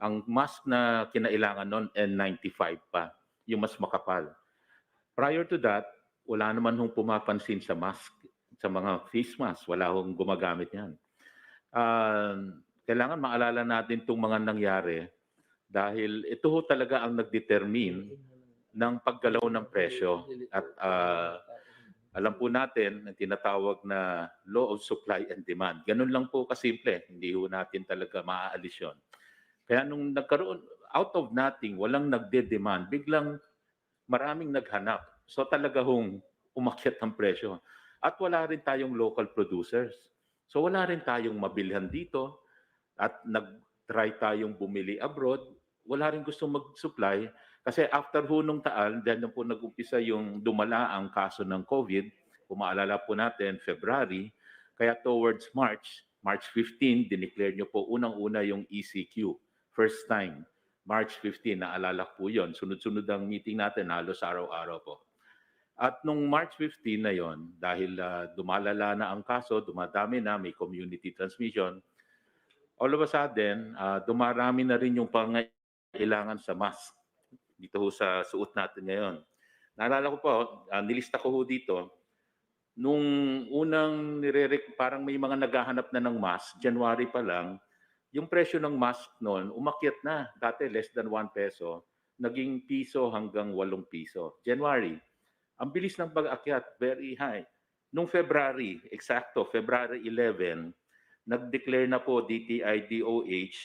Ang mask na kinailangan noon, N95 pa, yung mas makapal. Prior to that, wala naman hong pumapansin sa mask, sa mga face mask. Wala hong gumagamit yan. Kailangan maalala natin itong mga nangyari dahil ito ho talaga ang nag-determine ng paggalaw ng presyo. At alam po natin ang tinatawag na law of supply and demand. Ganun lang po kasimple. Hindi ho natin talaga maaalis yun. Kaya nung nagkaroon, out of nothing, walang nagde-demand, biglang maraming naghanap. So talaga hong umakyat ang presyo. At wala rin tayong local producers. So wala rin tayong mabilhan dito. At nag-try tayong bumili abroad. Wala rin gusto mag-supply. Kasi after ho nung taal, dahil na po nag-umpisa yung dumala ang kaso ng COVID, kung maalala po natin, February, kaya towards March 15, dineclare nyo po unang-una yung ECQ. First time, March 15, naalala po yun. Sunod-sunod ang meeting natin, halos araw-araw po. At nung March 15 na yon, dahil dumalala na ang kaso, dumadami na, may community transmission, all of a sudden, dumarami na rin yung pangailangan sa mask dito ho sa suot natin ngayon. Naalala ko po, nilista ko ho dito, nung unang parang may mga naghahanap na ng mask, January pa lang, yung presyo ng mask noon, umakyat na. Dati less than 1 peso, naging piso hanggang 8 piso. January, ang bilis ng pag-akyat, very high. Nung February, eksakto, February 11, nag-declare na po DTI-DOH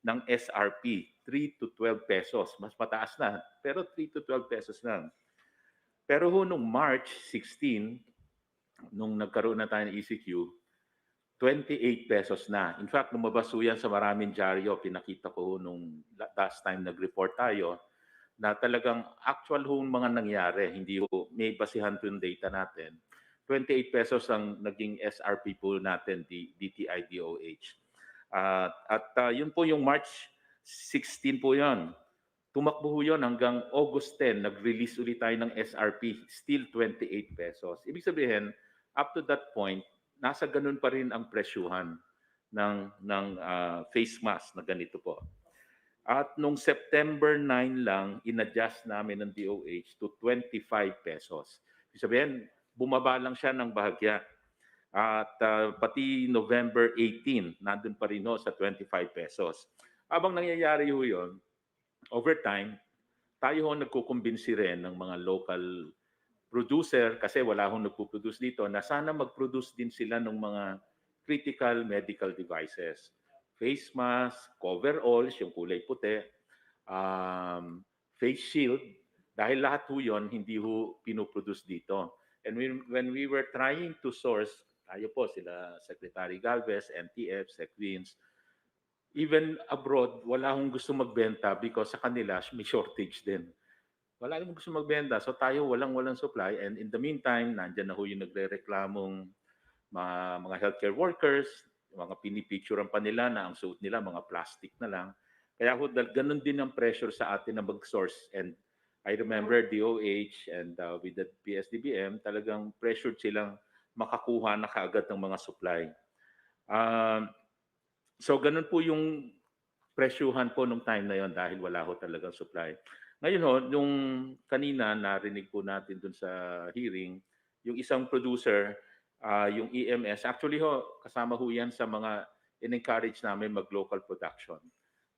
ng SRP, 3 to 12 pesos. Mas mataas na, pero 3 to 12 pesos lang. Pero ho nung March 16, nung nagkaroon na tayo ng ECQ, 28 pesos na. In fact, lumabas ho yan sa maraming dyaryo. Pinakita ko nung last time nag-report tayo na talagang actual ho mga nangyari. Hindi ho, may basihan po yung data natin. 28 pesos ang naging SRP pool natin, DTI-DOH. Yun po yung March 16 po yun. Tumakbo ho yun hanggang August 10, nag-release ulit tayo ng SRP, still 28 pesos. Ibig sabihin, up to that point, nasa ganun pa rin ang presyuhan ng face mask na ganito po. At nung September 9 lang, in-adjust namin ng DOH to 25 pesos. Ibig sabihin, bumaba lang siya ng bahagya. At pati November 18, nandun pa rin ho sa 25 pesos. Habang nangyayari ho yun, over time, tayo ho nagkukumbinsi rin ng mga local producer, kasi wala hong nagpo-produce dito, na sana mag-produce din sila ng mga critical medical devices. Face mask, coveralls, yung kulay puti, face shield, dahil lahat ho yun, hindi ho pinoproduce dito. And when we were trying to source, tayo po, sila Secretary Galvez, NTF, SecWins, even abroad, wala hong gusto magbenta because sa kanila may shortage din. Wala namang gusto magbenta. So tayo walang supply. And in the meantime, nandyan na ho yung nagre-reklamong mga healthcare workers, mga pinipicturean pa nila na ang suot nila, mga plastic na lang. Kaya ho, ganun din ang pressure sa atin na mag-source. And I remember DOH and with the PSDBM, talagang pressured silang makakuha na kaagad ng mga supply. So ganun po yung presyuhan po nung time na yon dahil wala ho talagang supply. Ngayon ho, nung kanina narinig po natin dun sa hearing, yung isang producer, yung EMS, actually ho, kasama ho yan sa mga in-encourage namin mag-local production.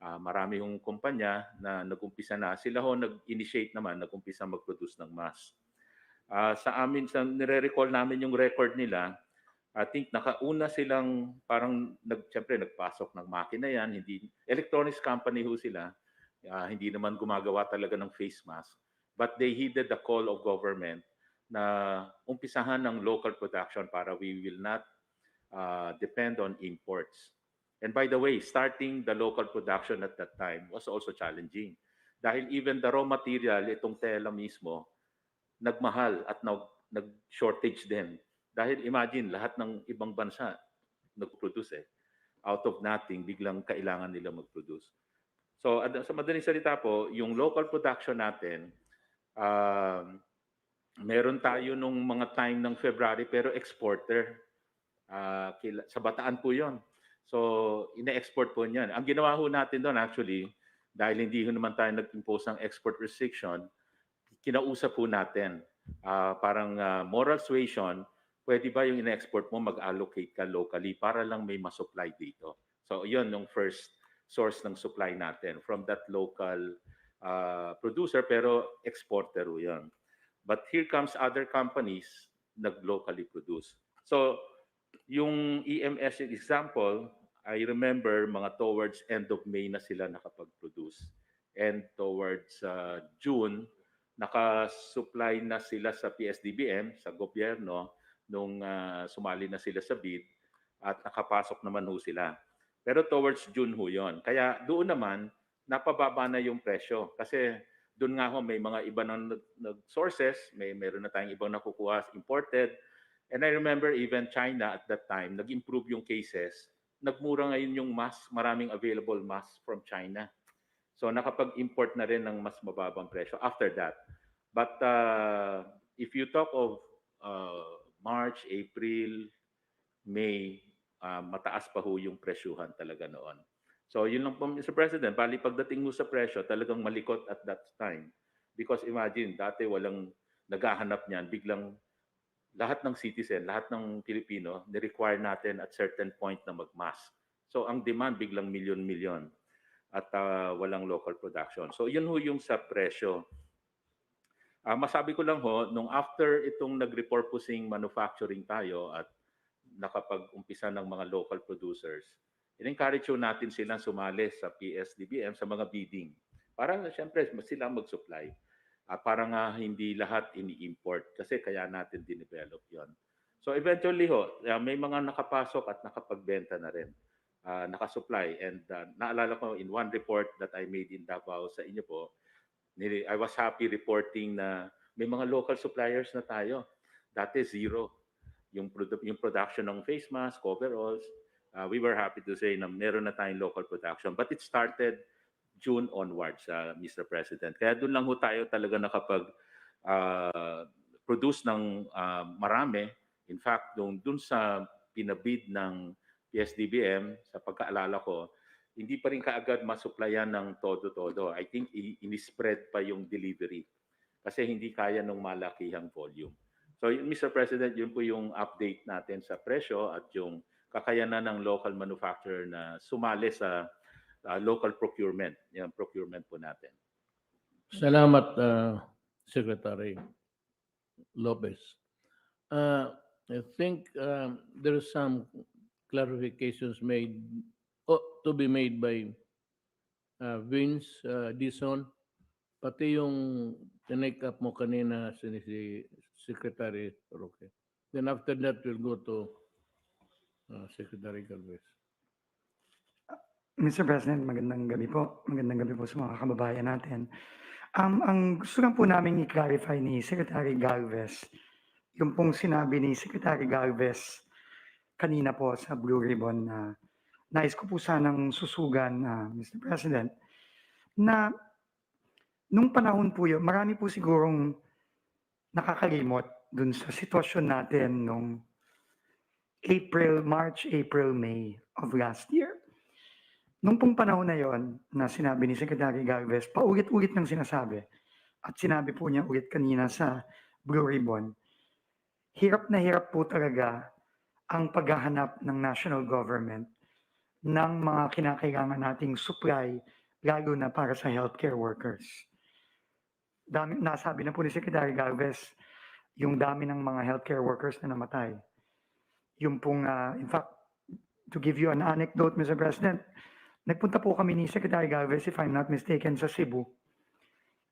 Marami hong kumpanya na nag-umpisa na. Sila ho nag-initiate naman, nag-umpisa mag-produce ng mask. Sa amin, nire-recall namin yung record nila, I think nakauna silang parang siyempre nagpasok ng makina yan, hindi electronics company ho sila. Hindi naman gumagawa talaga ng face mask. But they heeded the call of government na umpisahan ng local production para we will not depend on imports. And by the way, starting the local production at that time was also challenging. Dahil even the raw material, itong tela mismo, nagmahal at nag-shortage din. Dahil imagine, lahat ng ibang bansa nag-produce out of nothing, biglang kailangan nila mag-produce. So sa madaling salita po, yung local production natin, meron tayo nung mga time ng February pero exporter. Sa Bataan po yon. So ina-export po niyan. Ang ginawa ho natin doon actually, dahil hindi ho naman tayo nag-impose ng export restriction, kinausap po natin. Parang moral suasion, pwede ba yung ina-export mo mag-allocate ka locally para lang may masupply dito. So yun yung first source ng supply natin from that local producer pero exporter ho yun. But here comes other companies nag-locally produce. So yung EMS example, I remember mga towards end of May na sila nakapag-produce. And towards June, naka-supply na sila sa PSDBM, sa gobyerno, nung sumali na sila sa bid at nakapasok naman ho sila. Pero towards June ho yun. Kaya doon naman, napababa na yung presyo. Kasi doon nga ho may mga iba ng sources, meron na tayong ibang nakukuha imported. And I remember even China at that time, nag-improve yung cases. Nagmura ngayon yung mask, maraming available masks from China. So nakapag-import na rin ng mas mababang presyo after that. But if you talk of March, April, May, mataas pa ho yung presyuhan talaga noon. So yun lang po, Mr. President, bali pagdating mo sa presyo, talagang malikot at that time. Because imagine, dati walang naghahanap niyan, biglang lahat ng citizen, lahat ng Pilipino, ni-require natin at certain point na mag-mask. So ang demand biglang milyon-milyon at walang local production. So yun ho yung sa presyo. Masabi ko lang ho, nung after itong nag-repurposing manufacturing tayo at nakapag-umpisa ng mga local producers, in-encourage natin silang sumali sa PSDBM sa mga bidding. Para siyempre sila mag-supply. Para nga hindi lahat ini-import kasi kaya natin dinevelop yon. So eventually ho, may mga nakapasok at nakapagbenta na rin, nakasupply. And naalala ko in one report that I made in Davao sa inyo po, I was happy reporting na may mga local suppliers na tayo. Dati zero. Yung production ng face mask, coveralls, we were happy to say na meron na tayong local production. But it started June onwards, Mr. President. Kaya doon lang ho tayo talaga nakapag-produce ng marami. In fact, doon sa pinabid ng PSDBM, sa pagkaalala ko, hindi pa rin kaagad masupplyan ng todo-todo. I think ini-spread pa yung delivery kasi hindi kaya ng malakihang volume. So, Mr. President, yun po yung update natin sa presyo at yung kakayanan ng local manufacturer na sumali sa local procurement, yung procurement po natin. Salamat, Secretary Lopez. I think there are some clarifications to be made by Vince Dison, pati yung tinake up mo kanina si Secretary Roque. Then after that, we'll go to Secretary Galvez. Mr. President, magandang gabi po. Magandang gabi po sa mga kababayan natin. Ang gusto lang po namin i-clarify ni Secretary Galvez, yung pong sinabi ni Secretary Galvez kanina po sa Blue Ribbon na nais ko po sanang susugan, Mr. President, na nung panahon po yun, marami po sigurong nakakalimot dun sa sitwasyon natin nung March, April, May of last year. Nung pong panahon na yon na sinabi ni Secretary Galvez, paulit-ulit nang sinasabi, at sinabi po niya ulit kanina sa Blue Ribbon, hirap na hirap po talaga ang paghahanap ng national government ng mga kinakailangan nating supply, lalo na para sa healthcare workers. Nasabi na po ni Secretary Galvez, yung dami ng mga healthcare workers na namatay. Yung pong, in fact, to give you an anecdote, Mr. President, nagpunta po kami ni Secretary Galvez, if I'm not mistaken, sa Cebu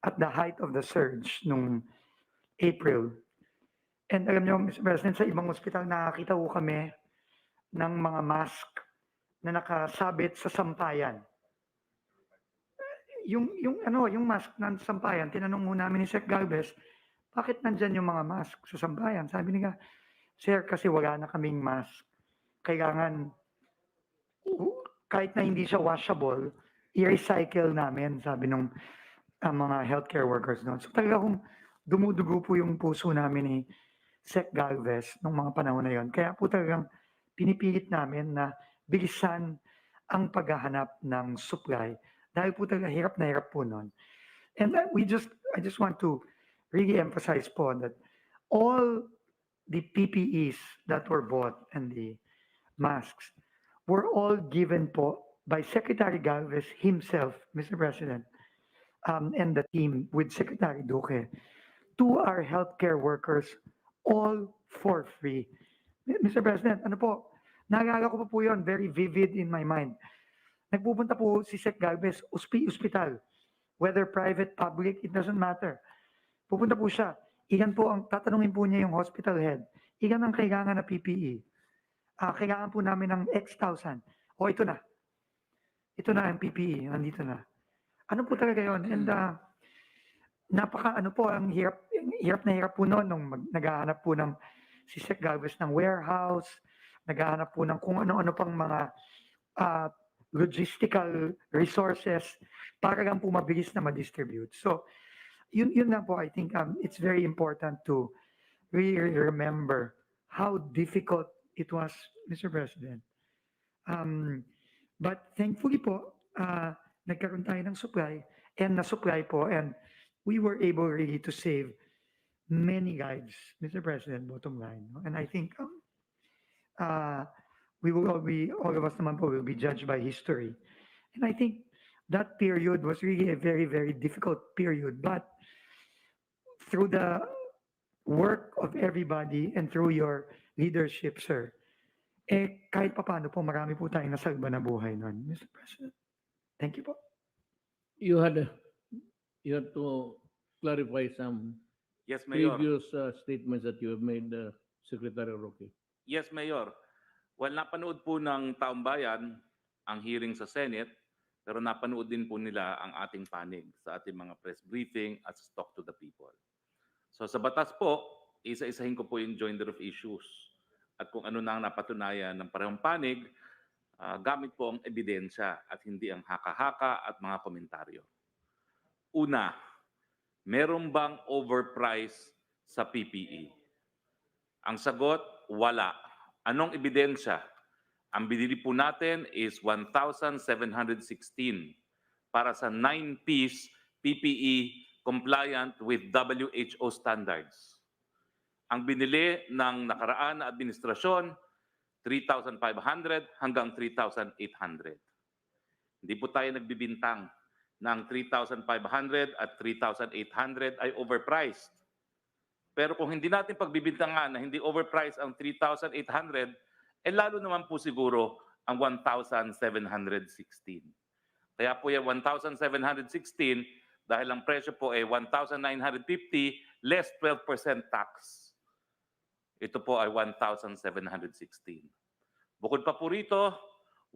at the height of the surge nung April. And alam niyo, Mr. President, sa ibang ospital nakakita po kami ng mga mask na nakasabit sa sampayan. Yung mask ng sampayan, tinanong mo namin ni Sec Galvez, bakit nandyan yung mga mask sa sampayan? Sabi niya, sir, kasi wala na kaming mask. Kailangan, kahit na hindi siya washable, i-recycle namin, sabi nung mga healthcare workers noon. So talaga kung dumudugo po yung puso namin ni Sec Galvez nung mga panahon na yon. Kaya po talagang pinipilit namin na bilisan ang paghahanap ng supply dahil po talaga hirap na hirap po noon. And I just want to really emphasize po that all the PPEs that were bought and the masks were all given po by Secretary Galvez himself, Mr. President, and the team with Secretary Duque to our healthcare workers all for free. Mr. President, ano po, naalala ko pa po yun, very vivid in my mind. Nagpupunta po si Sec Galvez, ospital, whether private, public, it doesn't matter. Pupunta po siya, ilan po ang, tatanungin po niya yung hospital head, ilan ang kailangan na PPE? Kailangan po namin ng X thousand. O ito na. Ito na ang PPE, nandito na. Ano po talaga yun? And ano po, ang hirap na hirap po noon nung naghahanap po ng si Sec Galvez ng warehouse, naghahanap po ng kung ano-ano pang mga logistical resources para lang po mabilis na ma-distribute. So, yun lang po, I think it's very important to really remember how difficult it was, Mr. President. But thankfully po, nagkaroon tayo ng supply and na-supply po and we were able really to save many lives, Mr. President, bottom line. And I think we will all of us naman po will be judged by history. And I think that period was really a very, very difficult period. But through the work of everybody and through your leadership, sir, kahit pa paano po, marami po tayong nasalba na buhay noon, Mr. President. Thank you po. You had to clarify some Yes, Mayor. previous statements that you have made, Secretary Roque. Yes, Mayor. Well, napanood po ng taong bayan ang hearing sa Senate, pero napanood din po nila ang ating panig sa ating mga press briefing at talk to the people. So sa batas po, isa-isahin ko po yung joinder of issues at kung ano na ang napatunayan ng parehong panig, gamit po ang ebidensya at hindi ang haka-haka at mga komentaryo. Una, meron bang overprice sa PPE? Ang sagot, wala. Anong ebidensya? Ang binili po natin is 1,716 para sa 9-piece PPE compliant with WHO standards. Ang binili ng nakaraan na administrasyon, 3,500 hanggang 3,800. Hindi po tayo nagbibintang ng 3,500 at 3,800 ay overpriced. Pero kung hindi natin pagbibintangan na hindi overpriced ang 3,800, lalo naman po siguro ang 1,716. Kaya po yung 1,716, dahil ang presyo po ay 1,950 less 12% tax. Ito po ay 1,716. Bukod pa po rito,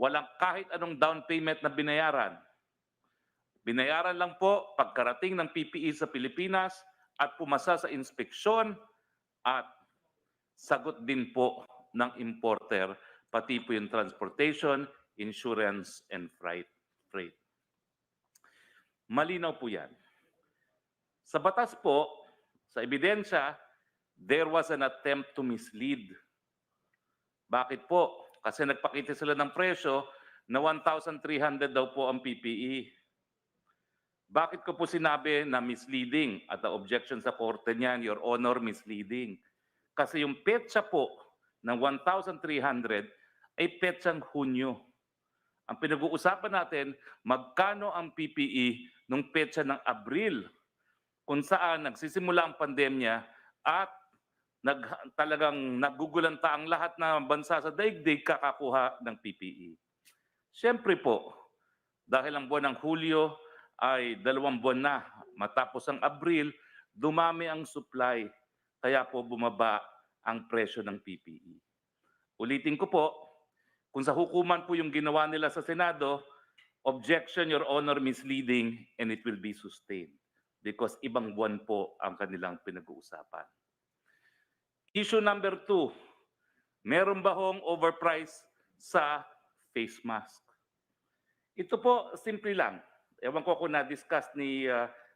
walang kahit anong down payment na binayaran. Binayaran lang po pagkarating ng PPE sa Pilipinas at pumasa sa inspeksyon at sagot din po ng importer, pati po yung transportation, insurance, and freight. Malinaw po yan. Sa batas po, sa ebidensya, there was an attempt to mislead. Bakit po? Kasi nagpakita sila ng presyo na 1,300 daw po ang PPE. Bakit ko po sinabi na misleading? At the objection sa korte niyan, Your Honor, misleading. Kasi yung petsa po ng 1,300 ay petsang Hunyo. Ang pinag-uusapan natin, magkano ang PPE nung petsa ng Abril, kung saan nagsisimula ang pandemya at talagang nagugulanta ang lahat ng bansa sa daigdig kakakuha ng PPE. Siyempre po, dahil ang buwan ng Hulyo ay 2 buwan na matapos ang Abril, dumami ang supply, kaya po bumaba ang presyo ng PPE. Ulitin ko po, Kung sa hukuman po yung ginawa nila sa Senado, objection, Your Honor, misleading, and it will be sustained. Because ibang buwan po ang kanilang pinag-uusapan. Issue number 2, meron ba hong overprice sa face mask? Ito po, simple lang. Ewan ko kung na-discuss ni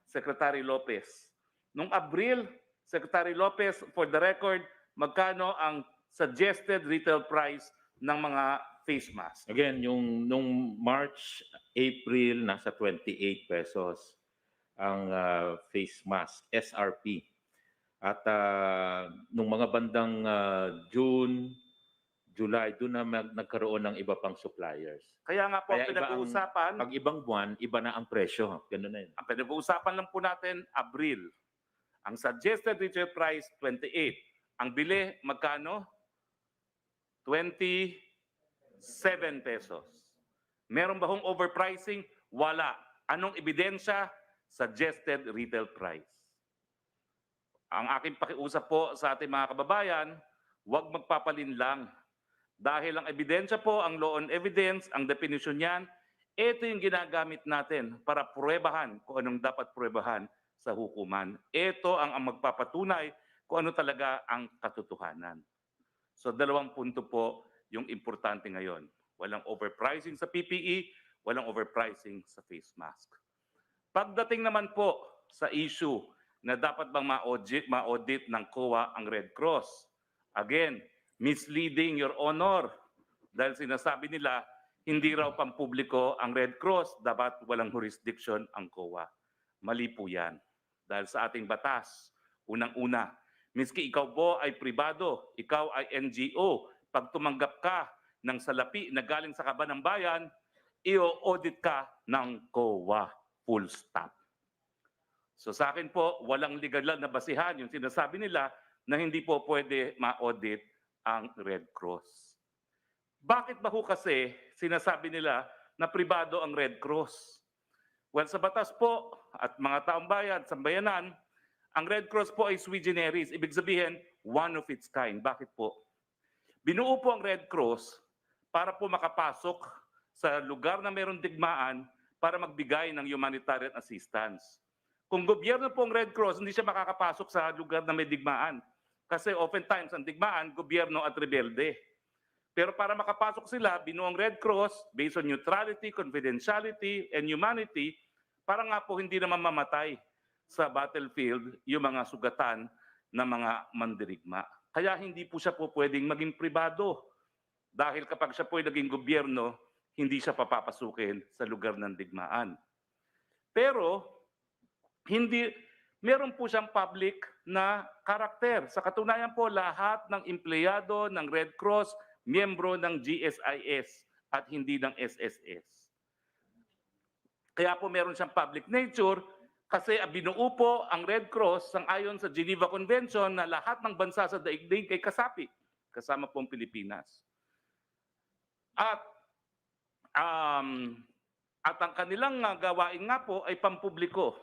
Secretary Lopez. Noong Abril, Secretary Lopez, for the record, magkano ang suggested retail price ng mga face mask? Again, nung March, April, nasa 28 pesos ang face mask, SRP. At nung mga bandang June, July, doon na nagkaroon ng iba pang suppliers. Kaya nga po ang Kaya pinag-uusapan, pag ibang buwan, iba na ang presyo. Ganun na yun. ang pinag-uusapan lang po natin, Abril. Ang suggested retail price, 28. Ang bili, magkano? 27 pesos. Meron ba hong overpricing? Wala. Anong ebidensya? Suggested retail price. Ang aking pakiusap po sa ating mga kababayan, huwag magpapalinlang. Dahil ang ebidensya po, ang law on evidence, ang definition niyan, ito yung ginagamit natin para pruwebahan kung anong dapat pruwebahan sa hukuman. Ito ang magpapatunay kung ano talaga ang katotohanan. So 2 punto po yung importante ngayon. Walang overpricing sa PPE, walang overpricing sa face mask. Pagdating naman po sa issue na dapat bang ma-audit ng COA ang Red Cross. Again, misleading, Your Honor. Dahil sinasabi nila, hindi raw pampubliko ang Red Cross, dapat walang jurisdiction ang COA. Mali po yan. Dahil sa ating batas, unang-una, miski ikaw po ay pribado, ikaw ay NGO, pag tumanggap ka ng salapi na galing sa kaban ng bayan, i-audit ka ng COA. Full stop. So sa akin po, walang legal na basihan yung sinasabi nila na hindi po pwede ma-audit ang Red Cross. Bakit ba ho kasi sinasabi nila na pribado ang Red Cross? Well, sa batas po at mga taong bayan, sambayanan, ang Red Cross po ay sui generis. Ibig sabihin, one of its kind. Bakit po? Binuo po ang Red Cross para po makapasok sa lugar na mayroong digmaan para magbigay ng humanitarian assistance. Kung gobyerno po ang Red Cross, hindi siya makakapasok sa lugar na may digmaan. Kasi oftentimes ang digmaan, gobyerno at rebelde. Pero para makapasok sila, binuong Red Cross based on neutrality, confidentiality, and humanity, para nga po hindi naman mamatay sa battlefield yung mga sugatan ng mga mandirigma. Kaya hindi po siya po pwedeng maging pribado. Dahil kapag siya po ay naging gobyerno, hindi siya papapasukin sa lugar ng digmaan. Pero meron po siyang public na karakter. Sa katunayan po, lahat ng empleyado ng Red Cross, miyembro ng GSIS at hindi ng SSS. Kaya po meron siyang public nature kasi binuo po ang Red Cross sang-ayon sa Geneva Convention na lahat ng bansa sa daigdig ay kasapi, kasama po ang Pilipinas. At ang kanilang gawain nga po ay pampubliko,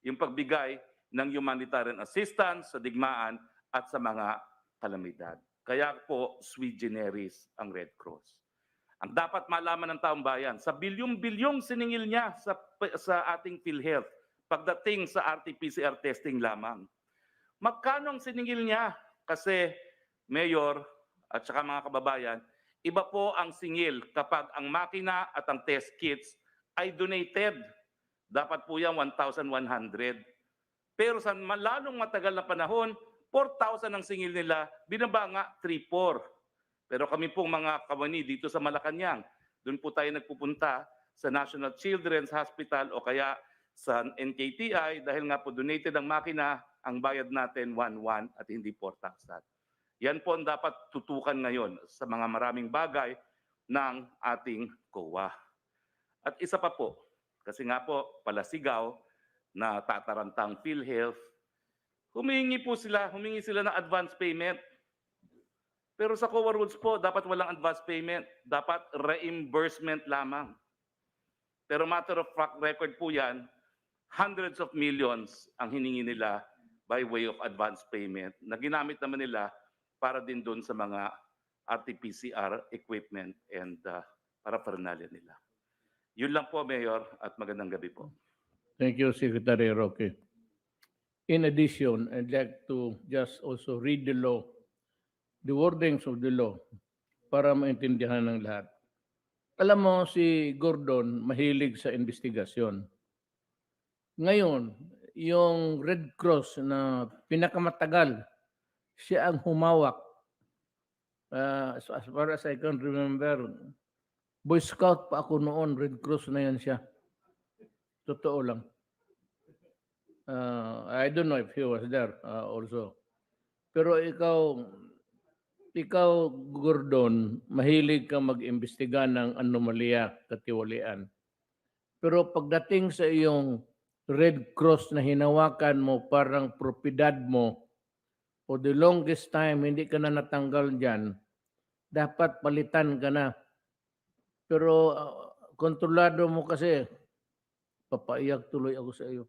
yung pagbigay ng humanitarian assistance sa digmaan at sa mga kalamidad. Kaya po sui generis ang Red Cross. Ang dapat malaman ng taong bayan, sa bilyong-bilyong siningil niya sa ating PhilHealth pagdating sa RT-PCR testing lamang. Magkano ang siningil niya? Kasi Mayor at saka mga kababayan, iba po ang singil kapag ang makina at ang test kits ay donated. Dapat po yan 1,100. Pero sa lalong matagal na panahon, 4,000 ang singil nila, binaba nga 3,400. Pero kami pong mga kawani dito sa Malacanang, doon po tayo nagpupunta sa National Children's Hospital o kaya sa NKTI dahil nga po donated ang makina, ang bayad natin 1,100 at hindi 4,000. Yan po ang dapat tutukan ngayon sa mga maraming bagay ng ating COA. At isa pa po, kasi nga po palasigaw na tatarantang PhilHealth, humingi sila ng advance payment. Pero sa COA rules po, dapat walang advance payment. Dapat reimbursement lamang. Pero matter of fact record po yan, hundreds of millions ang hiningi nila by way of advance payment na ginamit naman nila para din doon sa mga RT-PCR equipment and paraphernalia nila. Yun lang po, Mayor, at magandang gabi po. Thank you, Secretary Roque. In addition, I'd like to just also read the law, the wordings of the law, para maintindihan ng lahat. Alam mo, si Gordon mahilig sa investigasyon. Ngayon, yung Red Cross na pinakamatagal, siya ang humawak. So as far as I can remember, Boy Scout pa ako noon, Red Cross na yan siya. Totoo lang. I don't know if he was there also. Pero ikaw, Gordon, mahilig ka mag-imbestiga ng anomalya, katiwalian. Pero pagdating sa iyong Red Cross na hinawakan mo, parang propiedad mo, for the longest time, hindi ka na natanggal dyan, dapat palitan ka na. Pero kontrolado mo kasi, papaiyak tuloy ako sa iyo.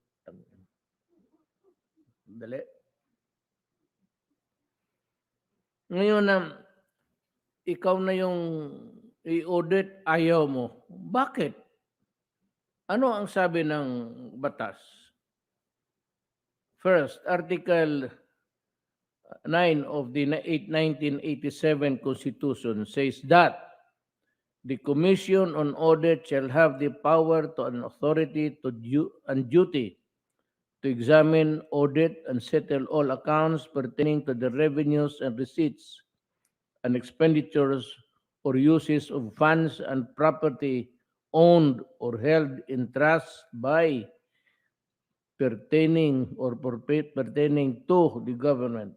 Dali. Ngayon na ikaw na yung i-audit, ayaw mo. Bakit? Ano ang sabi ng batas? First, Article 9 of the 1987 Constitution says that the Commission on Audit shall have the power to an authority and duty to examine, audit, and settle all accounts pertaining to the revenues and receipts and expenditures or uses of funds and property owned or held in trust by pertaining to the government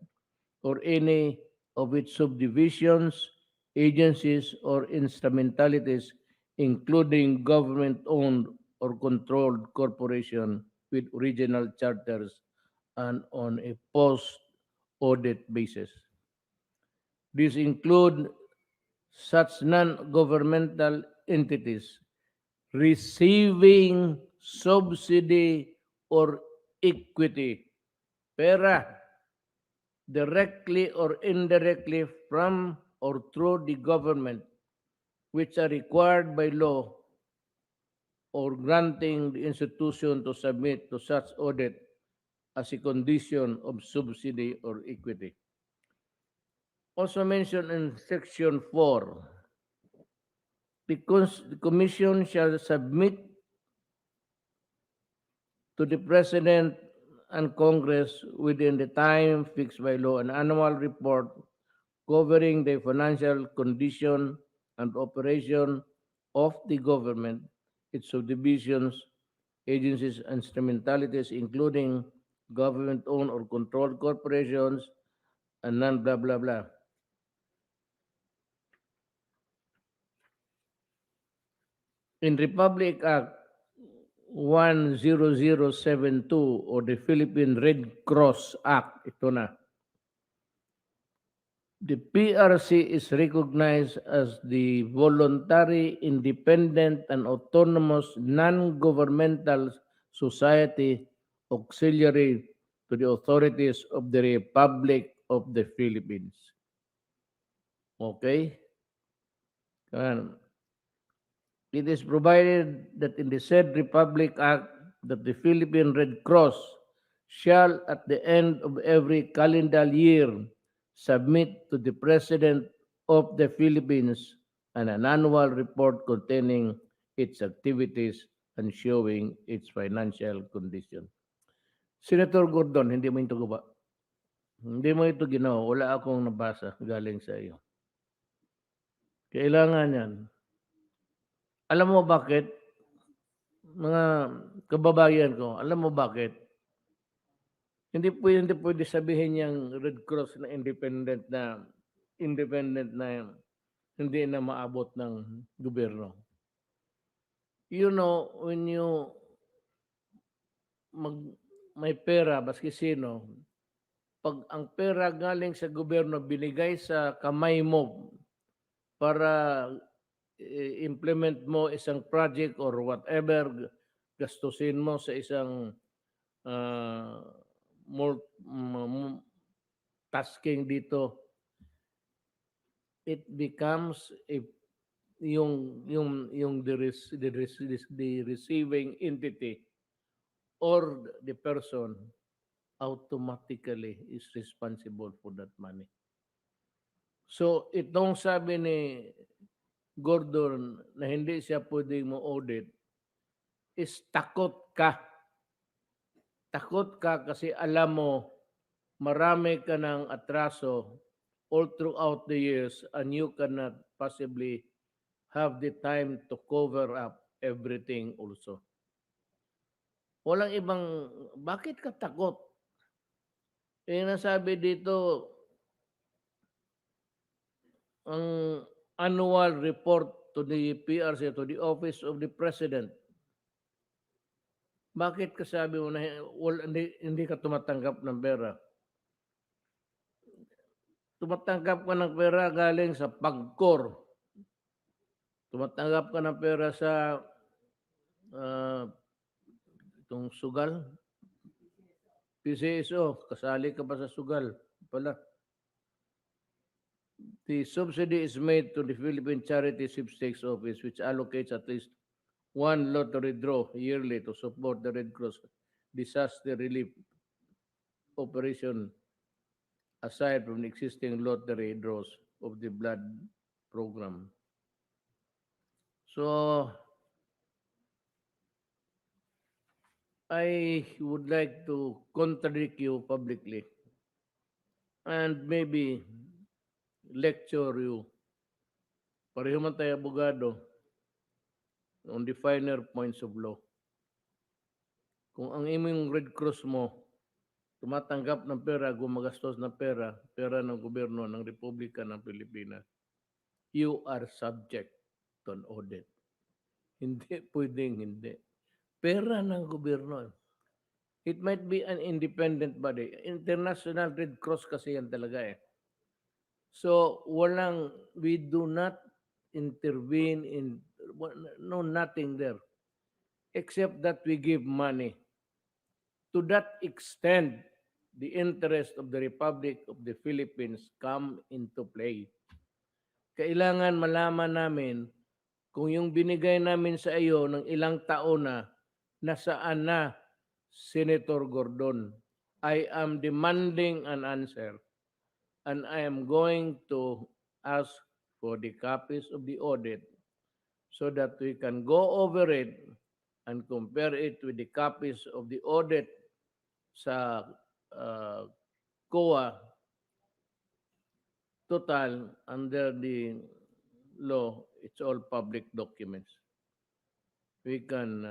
or any of its subdivisions, agencies, or instrumentalities, including government-owned or controlled corporation with regional charters and on a post-audit basis. These include such non-governmental entities receiving subsidy or equity, pera, directly or indirectly from or through the government, which are required by law or granting the institution to submit to such audit as a condition of subsidy or equity. Also mentioned in Section 4, the Commission shall submit to the President and Congress within the time fixed by law an annual report covering the financial condition and operation of the government, its subdivisions, agencies, and instrumentalities, including government-owned or controlled corporations, and non-blah, blah, blah. In Republic Act 10072 or the Philippine Red Cross Act, ito na. The PRC is recognized as the voluntary, independent, and autonomous non-governmental society auxiliary to the authorities of the Republic of the Philippines. Okay? It is provided that in the said Republic Act that the Philippine Red Cross shall at the end of every calendar year submit to the President of the Philippines an annual report containing its activities and showing its financial condition. Senator Gordon, hindi mo ito gaba. Hindi mo ito ginawa. Wala akong nabasa galing sa iyo. Kailangan yan. Alam mo bakit? Mga kababayan ko, alam mo bakit? Hindi pwede sabihin yung Red Cross na independent na hindi na maabot ng gobyerno. You know, when you may pera, baski sino, pag ang pera galing sa gobyerno binigay sa kamay mo para implement mo isang project or whatever, gastusin mo sa isang tasking dito, it becomes a the receiving entity or the person automatically is responsible for that money. So itong sabi ni Gordon na hindi siya pwedeng mo-audit is takot ka. Takot ka kasi alam mo marami ka ng atraso all throughout the years and you cannot possibly have the time to cover up everything also. Walang ibang, bakit ka takot? Eh, nasabi dito, ang annual report to the PRC, to the Office of the President. Bakit ka sabi mo na hindi ka tumatanggap ng pera? Tumatanggap ka ng pera galing sa PAGCOR. Tumatanggap ka ng pera sa itong sugal. PCSO, kasali ka pa sa sugal pala. The subsidy is made to the Philippine Charity Sweepstakes Office, which allocates at least one lottery draw yearly to support the Red Cross disaster relief operation aside from the existing lottery draws of the blood program. So, I would like to contradict you publicly and maybe lecture you. Pareho man tayo abogado on the finer points of law. Kung ang imong Red Cross mo tumatanggap ng pera, gumagastos ng pera, pera ng gobyerno ng Republika ng Pilipinas, you are subject to an audit. Hindi pwedeng hindi. Pera ng gobyerno. It might be an independent body. International Red Cross kasi yan talaga eh. So, we do not intervene in, no, nothing there. Except that we give money. To that extent, the interest of the Republic of the Philippines come into play. Kailangan malaman namin kung yung binigay namin sa iyo ng ilang taon na, nasaan na, Senator Gordon. I am demanding an answer and I am going to ask for the copies of the audit so that we can go over it and compare it with the copies of the audit sa COA. Total, under the law, it's all public documents. We can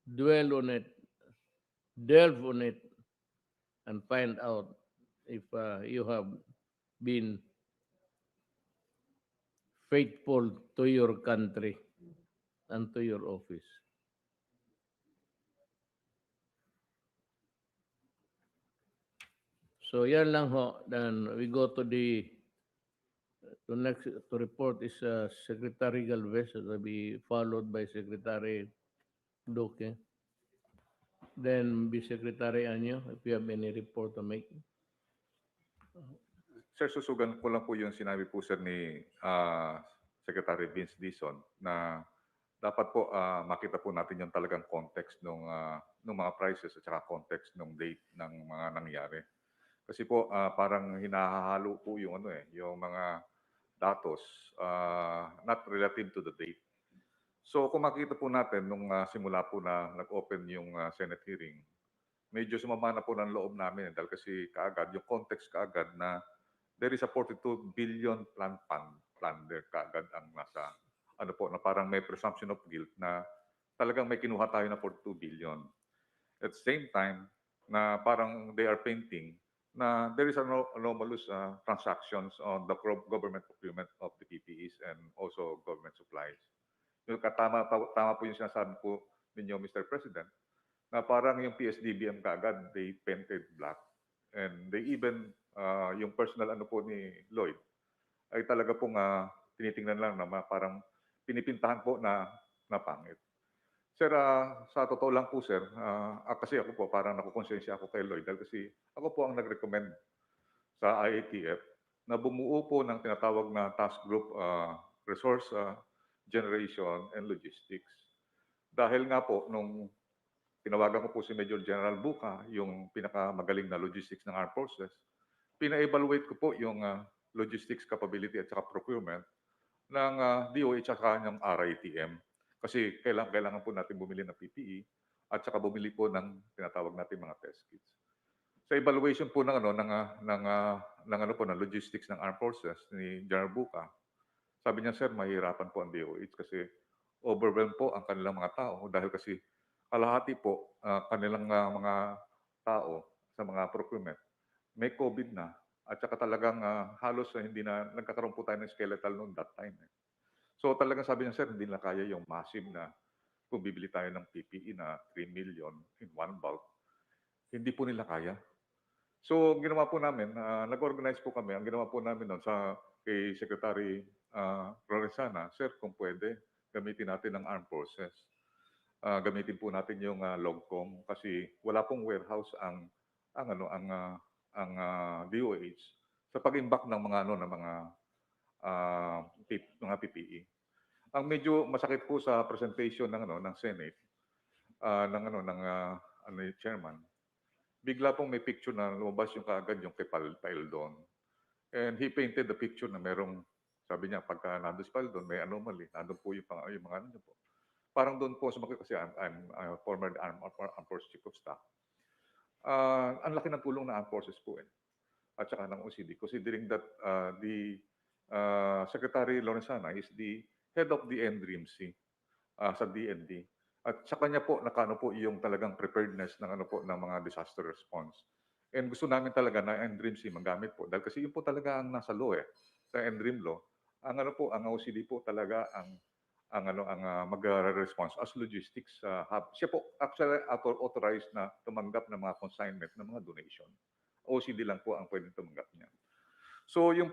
dwell on it, delve on it, and find out if you have been faithful to your country and to your office. So yan lang ho. Then we go to the next to report is Secretary Galvez. It will be followed by Secretary Duque. Then be Secretary Anyo, if you have any report to make. Sir, susugan ko lang po yung sinabi po sir ni Secretary Vince Dizon na dapat po makita po natin yung talagang context ng mga prices at saka context ng date ng mga nangyari. Kasi po parang hinahalo po yung yung mga datos not relative to the date. So kung makita po natin nung simula po na nag-open yung Senate hearing, medyo sumama na po ng loob namin dahil kasi kaagad yung context kaagad na there is a 42 billion plan there kaagad ang nasa po na parang may presumption of guilt na talagang may kinuha tayo na 42 billion. At the same time na parang they are painting na there is anomalous transactions on the government procurement of the PPEs and also government supplies. Yung tama po yung sinasabi po ninyo, Mr. President, na parang yung PSDBM kaagad, they painted black. And they even, yung personal po ni Lloyd, ay talaga pong tinitingnan lang na parang pinipintahan po na pangit. Sir, sa totoo lang po sir, kasi ako po parang nakukonsensya ako kay Lloyd dahil kasi ako po ang nag-recommend sa IATF na bumuo po ng tinatawag na task group resource generation and logistics. Dahil nga po, nung tinawagan ko po si Major General Buca, yung pinakamagaling na logistics ng Armed Forces, pina-evaluate ko po yung logistics capability at saka procurement ng DOH at saka ng RITM. Kasi kailangan po natin bumili ng PPE at saka bumili po ng tinatawag natin mga test kits. Sa evaluation po ng ng logistics ng Armed Forces ni General Buca, sabi niya, sir, mahirapan po ang DOH kasi overwhelmed po ang kanilang mga tao dahil kasi kalahati po kanilang mga tao sa mga procurement may COVID na at saka talagang halos hindi na nagkakaroon po tayo ng skeletal noon that time. So talagang sabi niya, sir, hindi na kaya yung massive na kung bibili tayo ng PPE na 3 million in one bulk, hindi po nila kaya. So ginawa po namin, nag-organize po kami, ang ginawa po namin noon kay Secretary Lorenzana, sir, kung pwede, gamitin natin ang Armed Forces. Gamitin po natin yung logcom kasi wala pong warehouse ang DOH sa pag-imbak ng mga PPE. Ang medyo masakit po sa presentation ng Senate ng chairman, bigla pong may picture na lumabas yung kaagad yung kay Paildon. And he painted the picture na merong, sabi niya, pagka nandun si Paildon, may anomaly. Nandun po yung mga ano po. Parang doon po sumakit kasi I'm former Armed Forces Chief of Staff. Ang laki ng tulong ng Armed Forces po at saka ng OCD, considering that the Secretary Lorenzana is the head of the NDRIMC sa DND. At sa kanya po, nakano po yung talagang preparedness ng ng mga disaster response. And gusto namin talaga na NDRIMC magamit po dahil kasi yun po talaga ang nasa law sa NDRIM law. Ang OCD po talaga ang mag-response as logistics hub. Siya po actually authorized na tumanggap ng mga consignment ng mga donation. OCD lang po ang pwedeng tumanggap niya. So yung